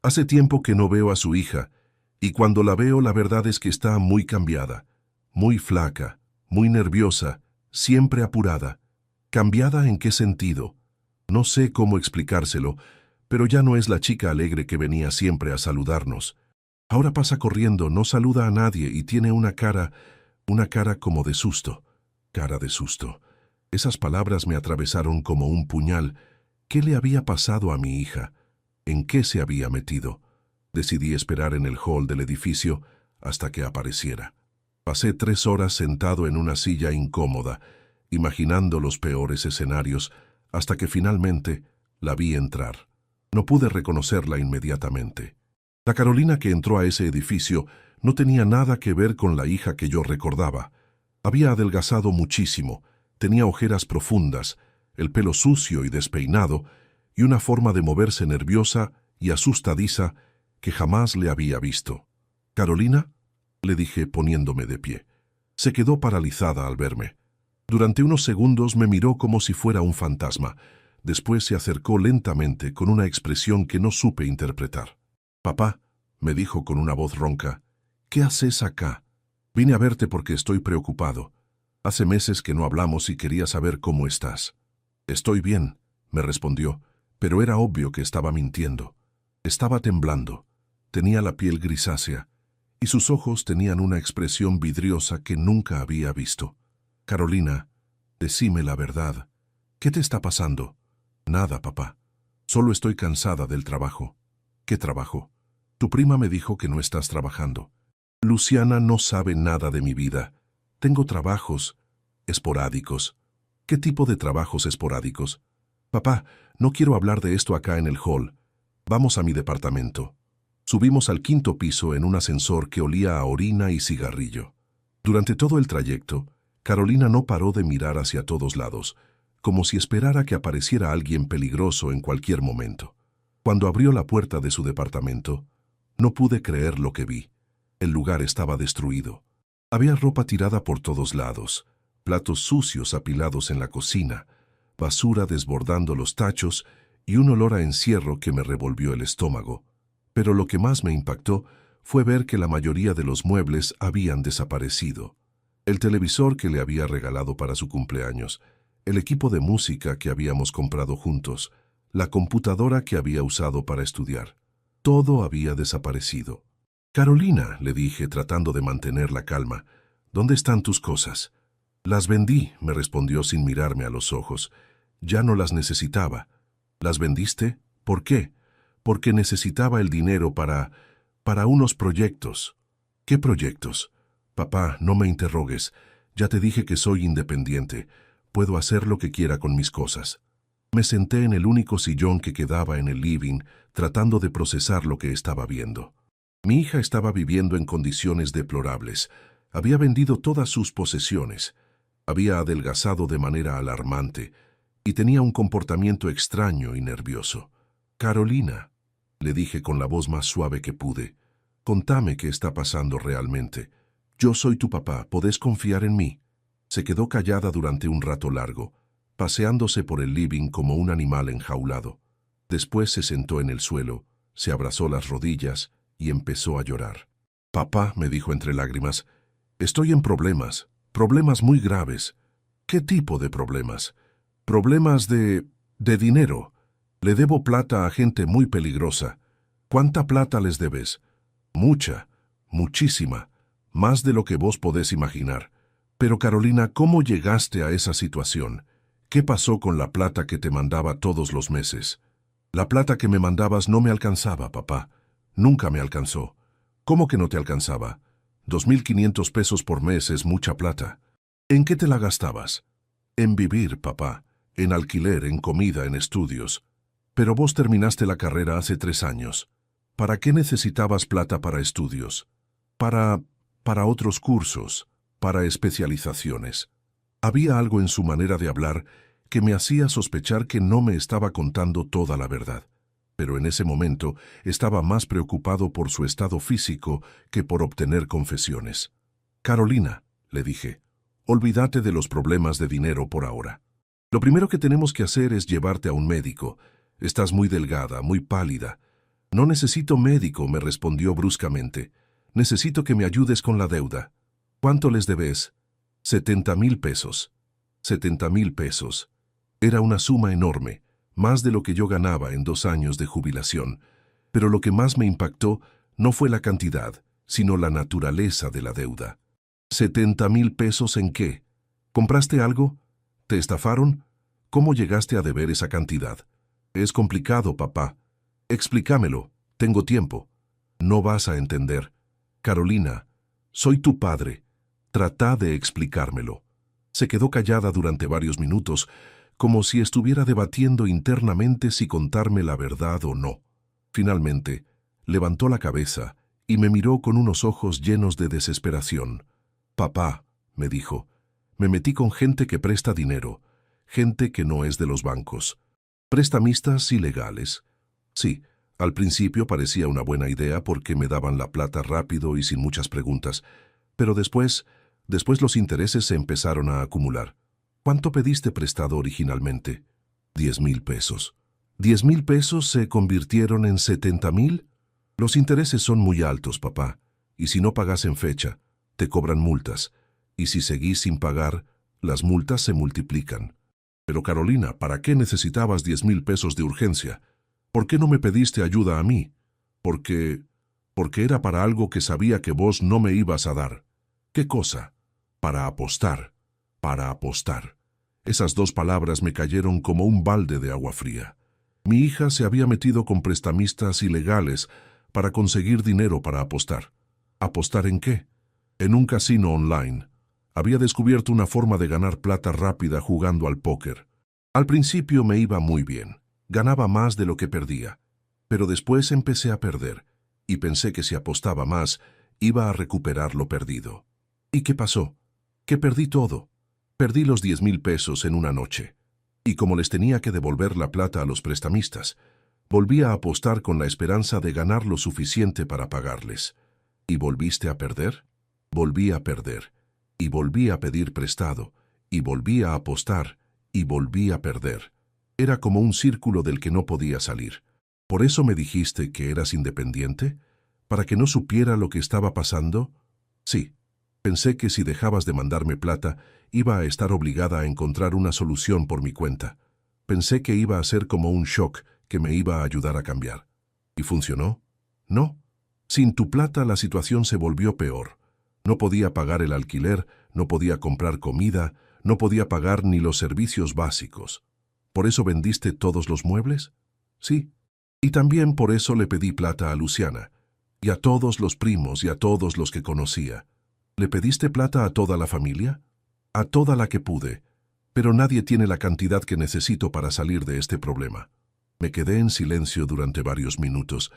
«hace tiempo que no veo a su hija, y cuando la veo la verdad es que está muy cambiada, muy flaca, muy nerviosa, siempre apurada». «¿Cambiada en qué sentido?» No sé cómo explicárselo, pero ya no es la chica alegre que venía siempre a saludarnos. Ahora pasa corriendo, no saluda a nadie y tiene una cara como de susto. Cara de susto. Esas palabras me atravesaron como un puñal. ¿Qué le había pasado a mi hija? ¿En qué se había metido? Decidí esperar en el hall del edificio hasta que apareciera. Pasé 3 horas sentado en una silla incómoda, imaginando los peores escenarios, hasta que finalmente la vi entrar. No pude reconocerla inmediatamente. La Carolina que entró a ese edificio no tenía nada que ver con la hija que yo recordaba. Había adelgazado muchísimo, tenía ojeras profundas, el pelo sucio y despeinado, y una forma de moverse nerviosa y asustadiza que jamás le había visto. «¿Carolina?», le dije poniéndome de pie. Se quedó paralizada al verme. Durante unos segundos me miró como si fuera un fantasma. Después se acercó lentamente con una expresión que no supe interpretar. «Papá», me dijo con una voz ronca, «¿qué haces acá? Vine a verte porque estoy preocupado. Hace meses que no hablamos y quería saber cómo estás». «Estoy bien», me respondió, pero era obvio que estaba mintiendo. Estaba temblando, tenía la piel grisácea, y sus ojos tenían una expresión vidriosa que nunca había visto. «Carolina, decime la verdad. ¿Qué te está pasando?» «Nada, papá. Solo estoy cansada del trabajo». «¿Qué trabajo?» «Tu prima me dijo que no estás trabajando». «Luciana no sabe nada de mi vida. Tengo trabajos esporádicos». «¿Qué tipo de trabajos esporádicos?» «Papá, no quiero hablar de esto acá en el hall. Vamos a mi departamento». Subimos al 5º piso en un ascensor que olía a orina y cigarrillo. Durante todo el trayecto, Carolina no paró de mirar hacia todos lados, como si esperara que apareciera alguien peligroso en cualquier momento. Cuando abrió la puerta de su departamento, no pude creer lo que vi. El lugar estaba destruido. Había ropa tirada por todos lados, platos sucios apilados en la cocina, basura desbordando los tachos y un olor a encierro que me revolvió el estómago. Pero lo que más me impactó fue ver que la mayoría de los muebles habían desaparecido. El televisor que le había regalado para su cumpleaños, el equipo de música que habíamos comprado juntos, la computadora que había usado para estudiar. Todo había desaparecido. «Carolina», le dije tratando de mantener la calma, «¿dónde están tus cosas?» «Las vendí», me respondió sin mirarme a los ojos. «Ya no las necesitaba». «¿Las vendiste? ¿Por qué?» «Porque necesitaba el dinero para unos proyectos». «¿Qué proyectos?» «Papá, no me interrogues. Ya te dije que soy independiente. Puedo hacer lo que quiera con mis cosas». Me senté en el único sillón que quedaba en el living, tratando de procesar lo que estaba viendo. Mi hija estaba viviendo en condiciones deplorables. Había vendido todas sus posesiones. Había adelgazado de manera alarmante y tenía un comportamiento extraño y nervioso. «Carolina», le dije con la voz más suave que pude, «contame qué está pasando realmente. Yo soy tu papá, ¿podés confiar en mí?» Se quedó callada durante un rato largo, paseándose por el living como un animal enjaulado. Después se sentó en el suelo, se abrazó las rodillas y empezó a llorar. «Papá», me dijo entre lágrimas, «estoy en problemas, problemas muy graves». «¿Qué tipo de problemas?» «Problemas de dinero. Le debo plata a gente muy peligrosa». «¿Cuánta plata les debes?» «Mucha, muchísima, más de lo que vos podés imaginar». «Pero Carolina, ¿cómo llegaste a esa situación? ¿Qué pasó con la plata que te mandaba todos los meses?» «La plata que me mandabas no me alcanzaba, papá. Nunca me alcanzó». «¿Cómo que no te alcanzaba? 2.500 pesos por mes es mucha plata». «¿En qué te la gastabas?» «En vivir, papá. En alquiler, en comida, en estudios». «Pero vos terminaste la carrera hace 3 años. ¿Para qué necesitabas plata para estudios?» Para otros cursos, para especializaciones». Había algo en su manera de hablar que me hacía sospechar que no me estaba contando toda la verdad. Pero en ese momento estaba más preocupado por su estado físico que por obtener confesiones. «Carolina», le dije, «olvídate de los problemas de dinero por ahora. Lo primero que tenemos que hacer es llevarte a un médico. Estás muy delgada, muy pálida». «No necesito médico», me respondió bruscamente. «Necesito que me ayudes con la deuda». «¿Cuánto les debes?» 70.000 pesos. 70.000 pesos. Era una suma enorme, más de lo que yo ganaba en 2 años de jubilación. Pero lo que más me impactó no fue la cantidad, sino la naturaleza de la deuda. ¿70.000 pesos en qué? ¿Compraste algo? ¿Te estafaron? ¿Cómo llegaste a deber esa cantidad? Es complicado, papá. Explícamelo, tengo tiempo. No vas a entender. Carolina, soy tu padre. Trata de explicármelo. Se quedó callada durante varios minutos, como si estuviera debatiendo internamente si contarme la verdad o no. Finalmente, Levantó la cabeza y me miró con unos ojos llenos de desesperación. «Papá», me dijo, «me metí con gente que presta dinero, gente que no es de los bancos. Prestamistas ilegales». Sí, al principio parecía una buena idea porque me daban la plata rápido y sin muchas preguntas, pero después los intereses se empezaron a acumular. ¿Cuánto pediste prestado originalmente? 10,000 pesos. 10,000 pesos se convirtieron en 70,000. Los intereses son muy altos, papá, y si no pagas en fecha, te cobran multas, y si seguís sin pagar, las multas se multiplican. Pero Carolina, ¿para qué necesitabas 10,000 pesos de urgencia? ¿Por qué no me pediste ayuda a mí? Porque era para algo que sabía que vos no me ibas a dar. ¿Qué cosa? Para apostar. Para apostar. Esas dos palabras me cayeron como un balde de agua fría. Mi hija se había metido con prestamistas ilegales para conseguir dinero para apostar. ¿Apostar en qué? En un casino online. Había descubierto una forma de ganar plata rápida jugando al póker. Al principio me iba muy bien. Ganaba más de lo que perdía. Pero después empecé a perder, y pensé que si apostaba más, iba a recuperar lo perdido. ¿Y qué pasó? Que perdí todo. Perdí los 10,000 pesos en una noche. Y como les tenía que devolver la plata a los prestamistas, volví a apostar con la esperanza de ganar lo suficiente para pagarles. ¿Y volviste a perder? Volví a perder. Y volví a pedir prestado. Y volví a apostar. Y volví a perder. Era como un círculo del que no podía salir. ¿Por eso me dijiste que eras independiente? ¿Para que no supiera lo que estaba pasando? Sí. Pensé que si dejabas de mandarme plata, iba a estar obligada a encontrar una solución por mi cuenta. Pensé que iba a ser como un shock que me iba a ayudar a cambiar. ¿Y funcionó? No. Sin tu plata la situación se volvió peor. No podía pagar el alquiler, no podía comprar comida, no podía pagar ni los servicios básicos. ¿Por eso vendiste todos los muebles? Sí. Y también por eso le pedí plata a Luciana, y a todos los primos y a todos los que conocía. ¿Le pediste plata a toda la familia? A toda la que pude, pero nadie tiene la cantidad que necesito para salir de este problema. Me quedé en silencio durante varios minutos,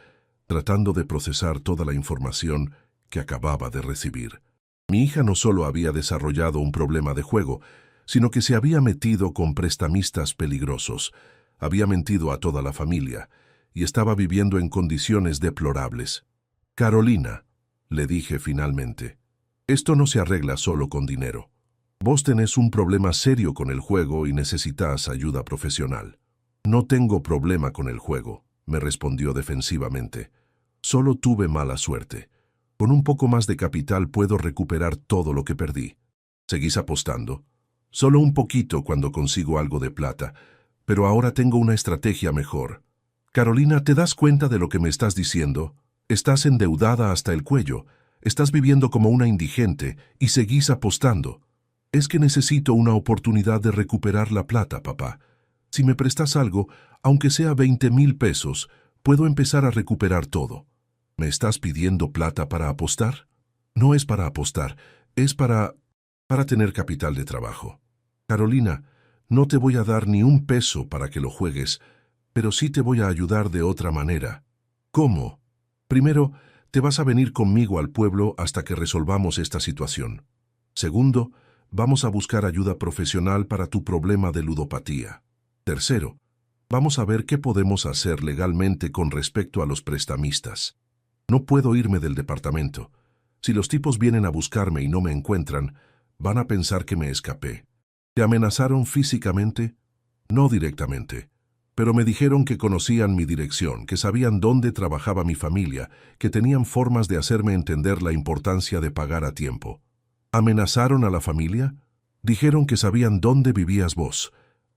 tratando de procesar toda la información que acababa de recibir. Mi hija no solo había desarrollado un problema de juego, sino que se había metido con prestamistas peligrosos, había mentido a toda la familia y estaba viviendo en condiciones deplorables. Carolina, le dije finalmente, esto no se arregla solo con dinero. Vos tenés un problema serio con el juego y necesitas ayuda profesional. No tengo problema con el juego, me respondió defensivamente. Solo tuve mala suerte. Con un poco más de capital puedo recuperar todo lo que perdí. ¿Seguís apostando? Solo un poquito cuando consigo algo de plata, pero ahora tengo una estrategia mejor. Carolina, ¿te das cuenta de lo que me estás diciendo? Estás endeudada hasta el cuello, estás viviendo como una indigente y seguís apostando. Es que necesito una oportunidad de recuperar la plata, papá. Si me prestas algo, aunque sea 20,000 pesos, puedo empezar a recuperar todo. ¿Me estás pidiendo plata para apostar? No es para apostar, es para tener capital de trabajo. Carolina, no te voy a dar ni un peso para que lo juegues, pero sí te voy a ayudar de otra manera. ¿Cómo? Primero, te vas a venir conmigo al pueblo hasta que resolvamos esta situación. Segundo, vamos a buscar ayuda profesional para tu problema de ludopatía. Tercero, vamos a ver qué podemos hacer legalmente con respecto a los prestamistas. No puedo irme del departamento. Si los tipos vienen a buscarme y no me encuentran, van a pensar que me escapé. ¿Te amenazaron físicamente? No directamente, pero me dijeron que conocían mi dirección, que sabían dónde trabajaba mi familia, que tenían formas de hacerme entender la importancia de pagar a tiempo. ¿Amenazaron a la familia? Dijeron que sabían dónde vivías vos,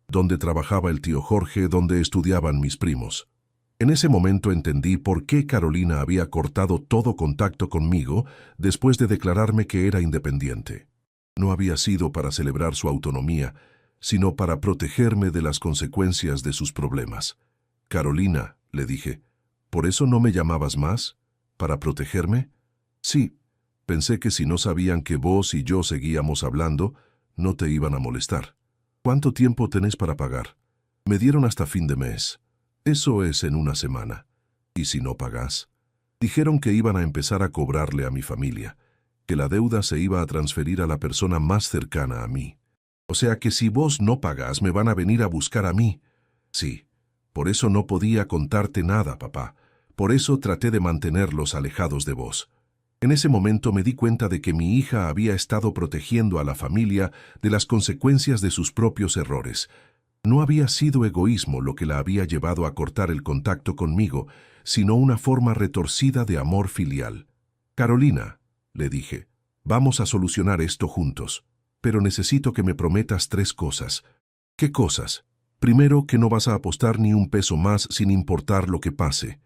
dónde trabajaba el tío Jorge, dónde estudiaban mis primos. En ese momento entendí por qué Carolina había cortado todo contacto conmigo después de declararme que era independiente. No había sido para celebrar su autonomía, sino para protegerme de las consecuencias de sus problemas. Carolina, le dije, ¿por eso no me llamabas más? ¿Para protegerme? Sí, pensé que si no sabían que vos y yo seguíamos hablando, no te iban a molestar. ¿Cuánto tiempo tenés para pagar? Me dieron hasta fin de mes. Eso es en una semana. ¿Y si no pagás? Dijeron que iban a empezar a cobrarle a mi familia, que la deuda se iba a transferir a la persona más cercana a mí. O sea que si vos no pagás, me van a venir a buscar a mí. Sí, por eso no podía contarte nada, papá. Por eso traté de mantenerlos alejados de vos. En ese momento me di cuenta de que mi hija había estado protegiendo a la familia de las consecuencias de sus propios errores. No había sido egoísmo lo que la había llevado a cortar el contacto conmigo, sino una forma retorcida de amor filial. Carolina, le dije, vamos a solucionar esto juntos, pero necesito que me prometas 3 cosas. ¿Qué cosas? Primero, que no vas a apostar ni un peso más sin importar lo que pase.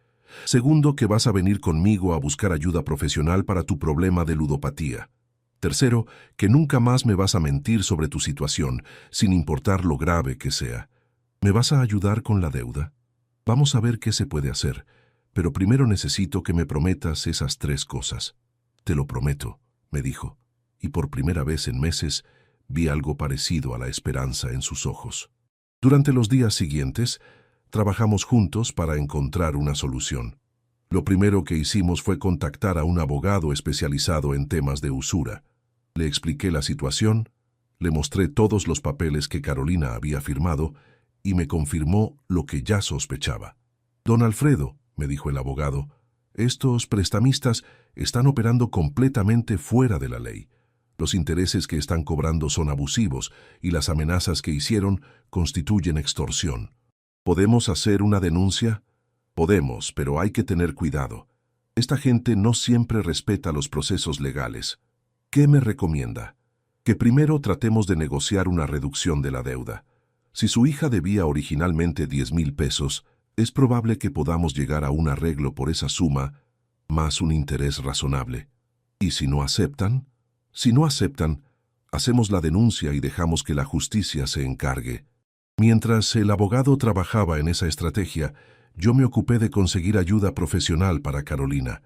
Segundo, que vas a venir conmigo a buscar ayuda profesional para tu problema de ludopatía. Tercero, que nunca más me vas a mentir sobre tu situación, sin importar lo grave que sea. ¿Me vas a ayudar con la deuda? Vamos a ver qué se puede hacer, pero primero necesito que me prometas esas 3 cosas. Te lo prometo, me dijo, y por primera vez en meses vi algo parecido a la esperanza en sus ojos. Durante los días siguientes, trabajamos juntos para encontrar una solución. Lo primero que hicimos fue contactar a un abogado especializado en temas de usura. Le expliqué la situación, le mostré todos los papeles que Carolina había firmado y me confirmó lo que ya sospechaba. Don Alfredo, me dijo el abogado, estos prestamistas están operando completamente fuera de la ley. Los intereses que están cobrando son abusivos y las amenazas que hicieron constituyen extorsión. ¿Podemos hacer una denuncia? Podemos, pero hay que tener cuidado. Esta gente no siempre respeta los procesos legales. ¿Qué me recomienda? Que primero tratemos de negociar una reducción de la deuda. Si su hija debía originalmente 10,000 pesos, es probable que podamos llegar a un arreglo por esa suma, más un interés razonable. ¿Y si no aceptan? Si no aceptan, hacemos la denuncia y dejamos que la justicia se encargue. Mientras el abogado trabajaba en esa estrategia, yo me ocupé de conseguir ayuda profesional para Carolina.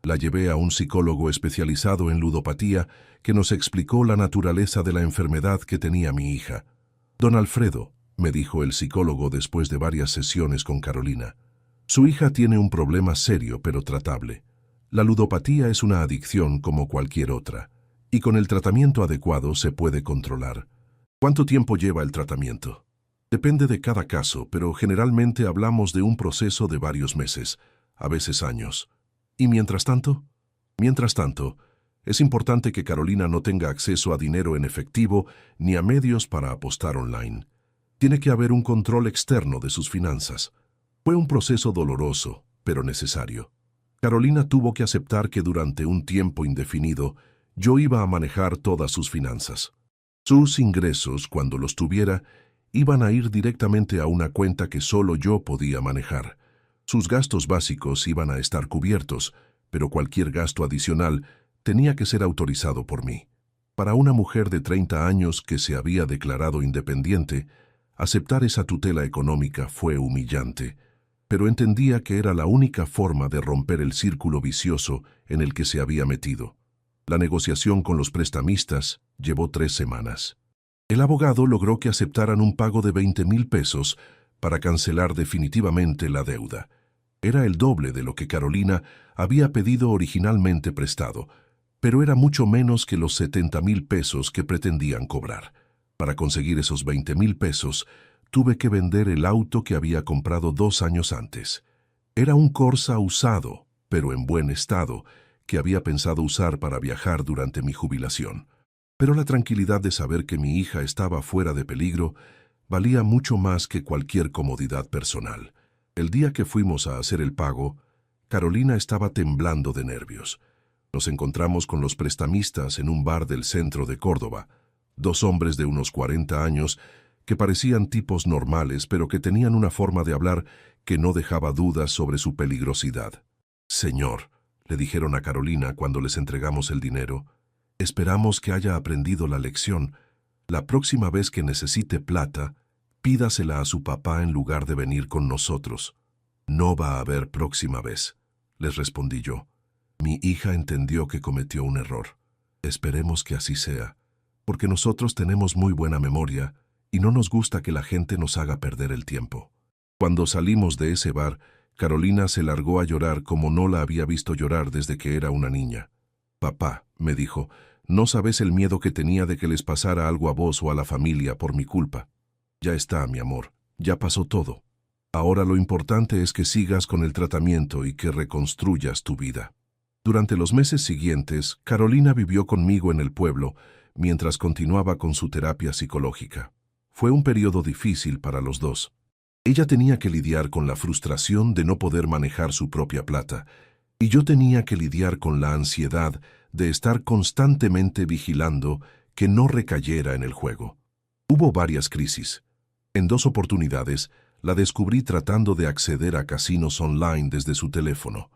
La llevé a un psicólogo especializado en ludopatía que nos explicó la naturaleza de la enfermedad que tenía mi hija. Don Alfredo, me dijo el psicólogo después de varias sesiones con Carolina, su hija tiene un problema serio pero tratable. La ludopatía es una adicción como cualquier otra, y con el tratamiento adecuado se puede controlar. ¿Cuánto tiempo lleva el tratamiento? Depende de cada caso, pero generalmente hablamos de un proceso de varios meses, a veces años. ¿Y mientras tanto? Mientras tanto, es importante que Carolina no tenga acceso a dinero en efectivo ni a medios para apostar online. Tiene que haber un control externo de sus finanzas. Fue un proceso doloroso, pero necesario. Carolina tuvo que aceptar que durante un tiempo indefinido yo iba a manejar todas sus finanzas. Sus ingresos, cuando los tuviera, iban a ir directamente a una cuenta que solo yo podía manejar. Sus gastos básicos iban a estar cubiertos, pero cualquier gasto adicional tenía que ser autorizado por mí. Para una mujer de 30 años que se había declarado independiente, aceptar esa tutela económica fue humillante, pero entendía que era la única forma de romper el círculo vicioso en el que se había metido. La negociación con los prestamistas llevó 3 semanas. El abogado logró que aceptaran un pago de 20,000 pesos para cancelar definitivamente la deuda. Era el doble de lo que Carolina había pedido originalmente prestado, pero era mucho menos que los 70,000 pesos que pretendían cobrar. Para conseguir esos 20,000 pesos, tuve que vender el auto que había comprado 2 años antes. Era un Corsa usado, pero en buen estado, que había pensado usar para viajar durante mi jubilación. Pero la tranquilidad de saber que mi hija estaba fuera de peligro valía mucho más que cualquier comodidad personal. El día que fuimos a hacer el pago, Carolina estaba temblando de nervios. Nos encontramos con los prestamistas en un bar del centro de Córdoba, 2 hombres de unos 40 años que parecían tipos normales, pero que tenían una forma de hablar que no dejaba dudas sobre su peligrosidad. «Señor», le dijeron a Carolina cuando les entregamos el dinero, «esperamos que haya aprendido la lección. La próxima vez que necesite plata, pídasela a su papá en lugar de venir con nosotros». «No va a haber próxima vez», les respondí yo. «Mi hija entendió que cometió un error. Esperemos que así sea, porque nosotros tenemos muy buena memoria y no nos gusta que la gente nos haga perder el tiempo». Cuando salimos de ese bar, Carolina se largó a llorar como no la había visto llorar desde que era una niña. «Papá», me dijo, «no sabes el miedo que tenía de que les pasara algo a vos o a la familia por mi culpa. Ya está, mi amor, ya pasó todo. Ahora lo importante es que sigas con el tratamiento y que reconstruyas tu vida». Durante los meses siguientes, Carolina vivió conmigo en el pueblo mientras continuaba con su terapia psicológica. Fue un periodo difícil para los dos. Ella tenía que lidiar con la frustración de no poder manejar su propia plata, y yo tenía que lidiar con la ansiedad de estar constantemente vigilando que no recayera en el juego. Hubo varias crisis. En 2 oportunidades, la descubrí tratando de acceder a casinos online desde su teléfono.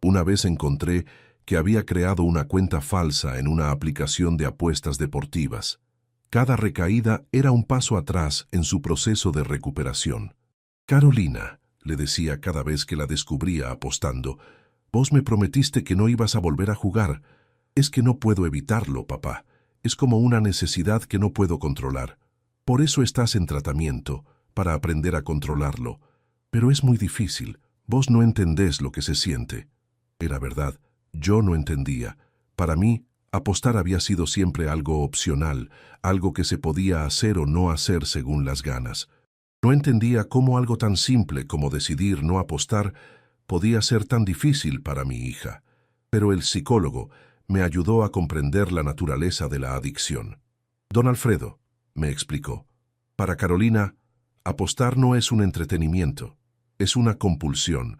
Una vez encontré que había creado una cuenta falsa en una aplicación de apuestas deportivas. Cada recaída era un paso atrás en su proceso de recuperación. «Carolina», le decía cada vez que la descubría apostando, «vos me prometiste que no ibas a volver a jugar. Es que no puedo evitarlo, papá. Es como una necesidad que no puedo controlar. Por eso estás en tratamiento, para aprender a controlarlo. Pero es muy difícil. Vos no entendés lo que se siente». Era verdad, yo no entendía. Para mí, apostar había sido siempre algo opcional, algo que se podía hacer o no hacer según las ganas. No entendía cómo algo tan simple como decidir no apostar podía ser tan difícil para mi hija. Pero el psicólogo me ayudó a comprender la naturaleza de la adicción. «Don Alfredo», me explicó, «para Carolina, apostar no es un entretenimiento, es una compulsión.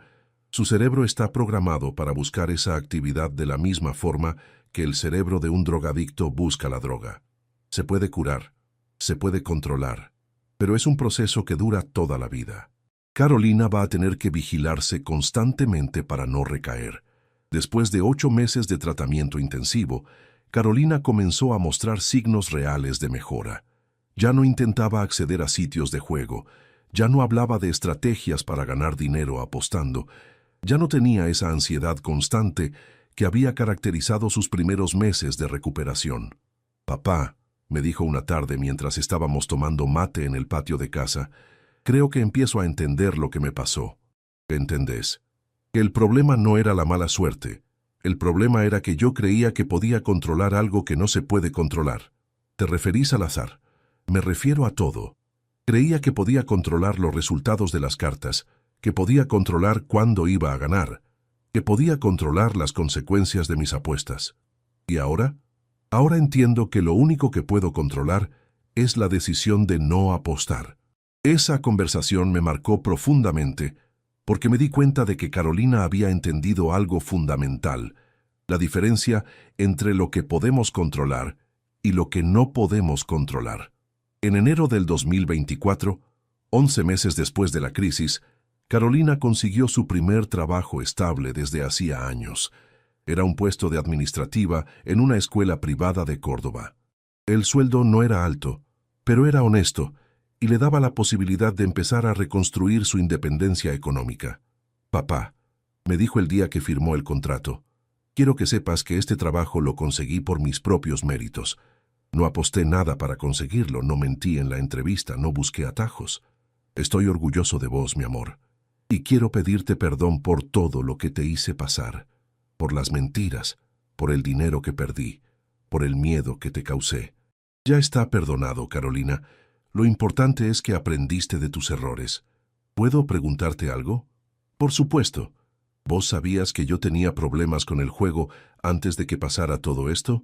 Su cerebro está programado para buscar esa actividad de la misma forma que el cerebro de un drogadicto busca la droga. Se puede curar, se puede controlar, pero es un proceso que dura toda la vida. Carolina va a tener que vigilarse constantemente para no recaer». Después de 8 meses de tratamiento intensivo, Carolina comenzó a mostrar signos reales de mejora. Ya no intentaba acceder a sitios de juego, ya no hablaba de estrategias para ganar dinero apostando, ya no tenía esa ansiedad constante que había caracterizado sus primeros meses de recuperación. «Papá», me dijo una tarde mientras estábamos tomando mate en el patio de casa, «creo que empiezo a entender lo que me pasó». «¿Entendés?» Que el problema no era la mala suerte. El problema era que yo creía que podía controlar algo que no se puede controlar. ¿Te referís al azar? Me refiero a todo. Creía que podía controlar los resultados de las cartas, que podía controlar cuándo iba a ganar, que podía controlar las consecuencias de mis apuestas. ¿Y ahora? Ahora entiendo que lo único que puedo controlar es la decisión de no apostar. Esa conversación me marcó profundamente, porque me di cuenta de que Carolina había entendido algo fundamental, la diferencia entre lo que podemos controlar y lo que no podemos controlar. En enero del 2024, 11 meses después de la crisis, Carolina consiguió su primer trabajo estable desde hacía años. Era un puesto de administrativa en una escuela privada de Córdoba. El sueldo no era alto, pero era honesto, y le daba la posibilidad de empezar a reconstruir su independencia económica. «Papá», me dijo el día que firmó el contrato, «quiero que sepas que este trabajo lo conseguí por mis propios méritos. No aposté nada para conseguirlo, no mentí en la entrevista, no busqué atajos. Estoy orgulloso de vos, mi amor, y quiero pedirte perdón por todo lo que te hice pasar, por las mentiras, por el dinero que perdí, por el miedo que te causé. Ya está perdonado, Carolina. Lo importante es que aprendiste de tus errores. ¿Puedo preguntarte algo? Por supuesto. ¿Vos sabías que yo tenía problemas con el juego antes de que pasara todo esto?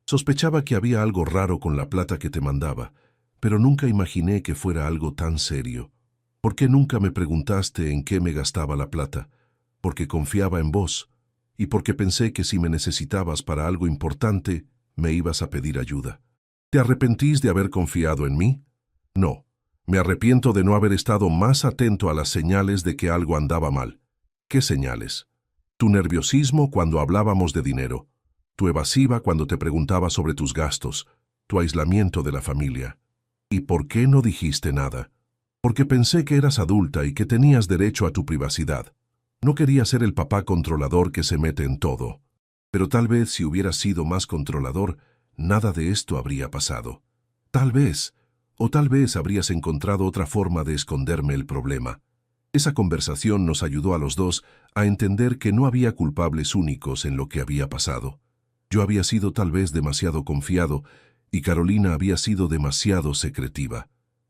Sospechaba que había algo raro con la plata que te mandaba, pero nunca imaginé que fuera algo tan serio. ¿Por qué nunca me preguntaste en qué me gastaba la plata? Porque confiaba en vos, y porque pensé que si me necesitabas para algo importante, me ibas a pedir ayuda. ¿Te arrepentís de haber confiado en mí? No, me arrepiento de no haber estado más atento a las señales de que algo andaba mal. ¿Qué señales? Tu nerviosismo cuando hablábamos de dinero, tu evasiva cuando te preguntaba sobre tus gastos, tu aislamiento de la familia. ¿Y por qué no dijiste nada? Porque pensé que eras adulta y que tenías derecho a tu privacidad. No quería ser el papá controlador que se mete en todo. Pero tal vez si hubieras sido más controlador, nada de esto habría pasado. Tal vez habrías encontrado otra forma de esconderme el problema. Esa conversación nos ayudó a los dos a entender que no había culpables únicos en lo que había pasado. Yo había sido tal vez demasiado confiado y Carolina había sido demasiado secretiva.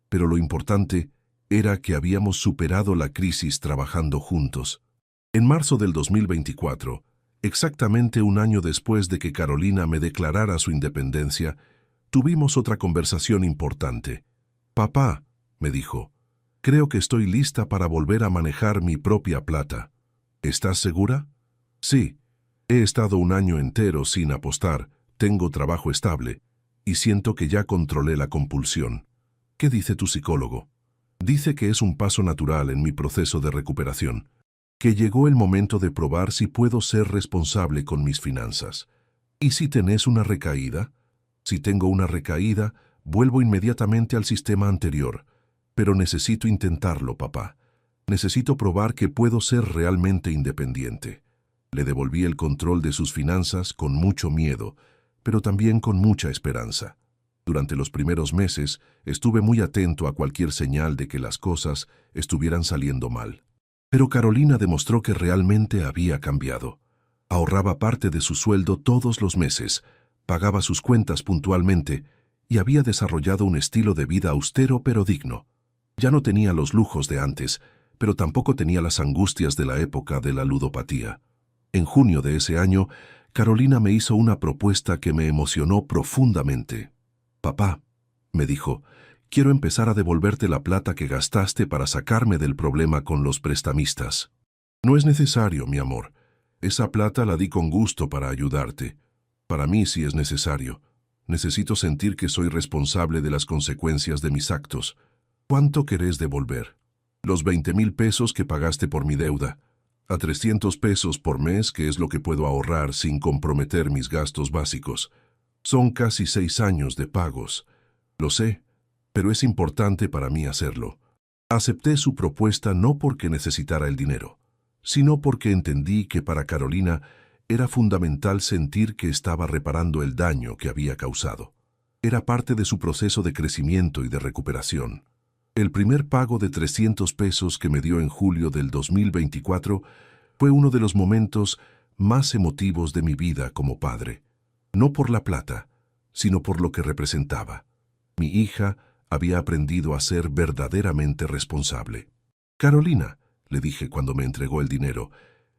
Pero lo importante era que habíamos superado la crisis trabajando juntos. En marzo del 2024, exactamente un año después de que Carolina me declarara su independencia, tuvimos otra conversación importante. «Papá», me dijo, «creo que estoy lista para volver a manejar mi propia plata. ¿Estás segura?» «Sí. He estado un año entero sin apostar, tengo trabajo estable, y siento que ya controlé la compulsión. ¿Qué dice tu psicólogo?» «Dice que es un paso natural en mi proceso de recuperación, que llegó el momento de probar si puedo ser responsable con mis finanzas. ¿Y si tenés una recaída?» «Si tengo una recaída, vuelvo inmediatamente al sistema anterior. Pero necesito intentarlo, papá. Necesito probar que puedo ser realmente independiente». Le devolví el control de sus finanzas con mucho miedo, pero también con mucha esperanza. Durante los primeros meses estuve muy atento a cualquier señal de que las cosas estuvieran saliendo mal. Pero Carolina demostró que realmente había cambiado. Ahorraba parte de su sueldo todos los meses, pagaba sus cuentas puntualmente y había desarrollado un estilo de vida austero pero digno. Ya no tenía los lujos de antes, pero tampoco tenía las angustias de la época de la ludopatía. En junio de ese año, Carolina me hizo una propuesta que me emocionó profundamente. «Papá», me dijo, «quiero empezar a devolverte la plata que gastaste para sacarme del problema con los prestamistas». «No es necesario, mi amor. Esa plata la di con gusto para ayudarte. Para mí sí es necesario. Necesito sentir que soy responsable de las consecuencias de mis actos. ¿Cuánto querés devolver?» «Los 20,000 pesos que pagaste por mi deuda. A 300 pesos por mes, que es lo que puedo ahorrar sin comprometer mis gastos básicos. Son casi 6 años de pagos. Lo sé, pero es importante para mí hacerlo». Acepté su propuesta no porque necesitara el dinero, sino porque entendí que para Carolina era fundamental sentir que estaba reparando el daño que había causado. Era parte de su proceso de crecimiento y de recuperación. El primer pago de 300 pesos que me dio en julio del 2024 fue uno de los momentos más emotivos de mi vida como padre. No por la plata, sino por lo que representaba. Mi hija había aprendido a ser verdaderamente responsable. «Carolina», le dije cuando me entregó el dinero,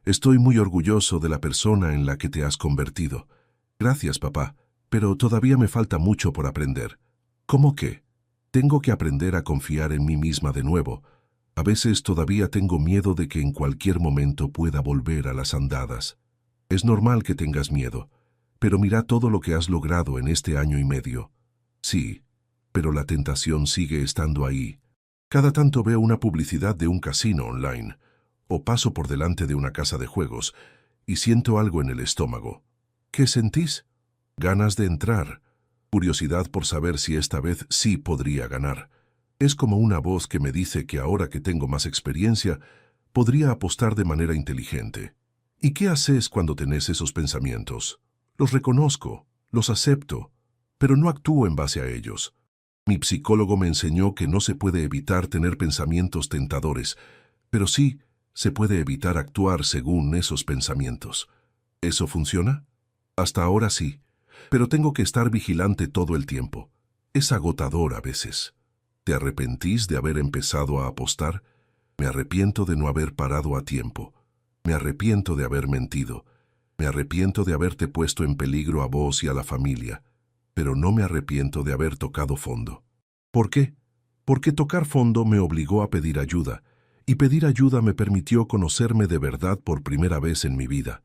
«estoy muy orgulloso de la persona en la que te has convertido. Gracias, papá, pero todavía me falta mucho por aprender». «¿Cómo qué?» «Tengo que aprender a confiar en mí misma de nuevo. A veces todavía tengo miedo de que en cualquier momento pueda volver a las andadas. Es normal que tengas miedo, pero mira todo lo que has logrado en este año y medio». «Sí, pero la tentación sigue estando ahí. Cada tanto veo una publicidad de un casino online, o paso por delante de una casa de juegos, y siento algo en el estómago». «¿Qué sentís?» «Ganas de entrar. Curiosidad por saber si esta vez sí podría ganar. Es como una voz que me dice que ahora que tengo más experiencia, podría apostar de manera inteligente». «¿Y qué haces cuando tenés esos pensamientos?» «Los reconozco, los acepto, pero no actúo en base a ellos. Mi psicólogo me enseñó que no se puede evitar tener pensamientos tentadores, pero sí se puede evitar actuar según esos pensamientos». «¿Eso funciona?» «Hasta ahora sí, pero tengo que estar vigilante todo el tiempo. Es agotador a veces». «¿Te arrepentís de haber empezado a apostar?» «Me arrepiento de no haber parado a tiempo. Me arrepiento de haber mentido. Me arrepiento de haberte puesto en peligro a vos y a la familia. Pero no me arrepiento de haber tocado fondo». «¿Por qué?» «Porque tocar fondo me obligó a pedir ayuda, y pedir ayuda me permitió conocerme de verdad por primera vez en mi vida».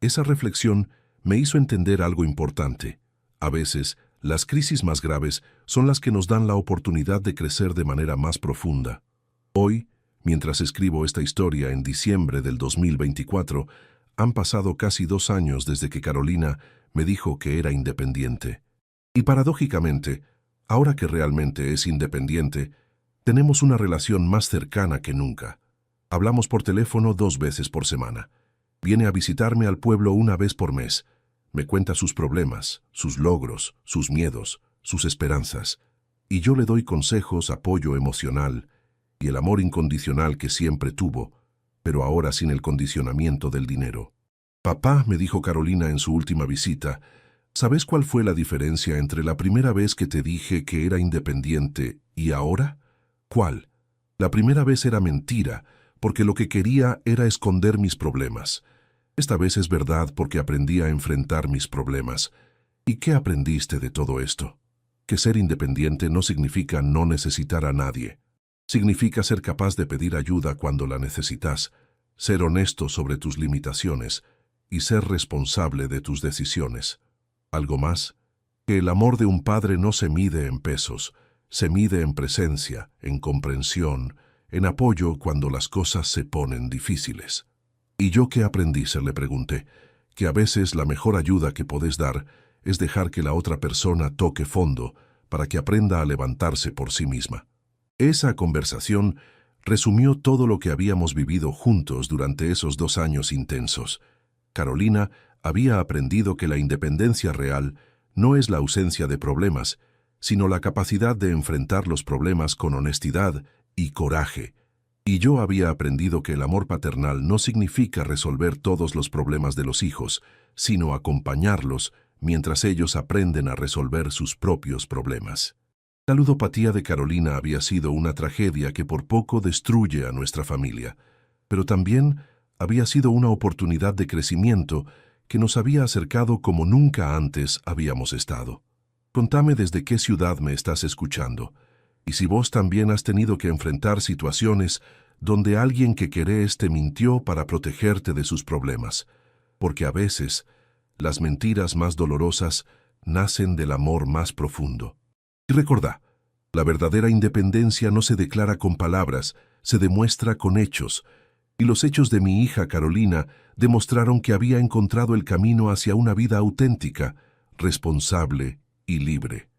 Esa reflexión me hizo entender algo importante. A veces, las crisis más graves son las que nos dan la oportunidad de crecer de manera más profunda. Hoy, mientras escribo esta historia en diciembre del 2024, han pasado casi 2 años desde que Carolina me dijo que era independiente. Y paradójicamente, ahora que realmente es independiente, tenemos una relación más cercana que nunca. Hablamos por teléfono 2 veces por semana. Viene a visitarme al pueblo una vez por mes. Me cuenta sus problemas, sus logros, sus miedos, sus esperanzas. Y yo le doy consejos, apoyo emocional. y el amor incondicional que siempre tuvo, pero ahora sin el condicionamiento del dinero. Papá, me dijo Carolina en su última visita, ¿sabes cuál fue la diferencia entre la primera vez que te dije que era independiente y ahora? ¿Cuál? La primera vez era mentira, porque lo que quería era esconder mis problemas. Esta vez es verdad porque aprendí a enfrentar mis problemas. ¿Y qué aprendiste de todo esto? Que ser independiente no significa no necesitar a nadie. Significa ser capaz de pedir ayuda cuando la necesitas, ser honesto sobre tus limitaciones y ser responsable de tus decisiones. Algo más, que el amor de un padre no se mide en pesos, se mide en presencia, en comprensión, en apoyo cuando las cosas se ponen difíciles. ¿Y yo qué aprendí?, se le pregunté, que a veces la mejor ayuda que podés dar es dejar que la otra persona toque fondo para que aprenda a levantarse por sí misma. Esa conversación resumió todo lo que habíamos vivido juntos durante esos 2 años intensos. Carolina había aprendido que la independencia real no es la ausencia de problemas, sino la capacidad de enfrentar los problemas con honestidad y coraje. Y yo había aprendido que el amor paternal no significa resolver todos los problemas de los hijos, sino acompañarlos mientras ellos aprenden a resolver sus propios problemas. La ludopatía de Carolina había sido una tragedia que por poco destruye a nuestra familia, pero también había sido una oportunidad de crecimiento que nos había acercado como nunca antes habíamos estado. Contame desde qué ciudad me estás escuchando, y si vos también has tenido que enfrentar situaciones donde alguien que querés te mintió para protegerte de sus problemas, porque a veces las mentiras más dolorosas nacen del amor más profundo. Y recordá, la verdadera independencia no se declara con palabras, se demuestra con hechos, y los hechos de mi hija Carolina demostraron que había encontrado el camino hacia una vida auténtica, responsable y libre.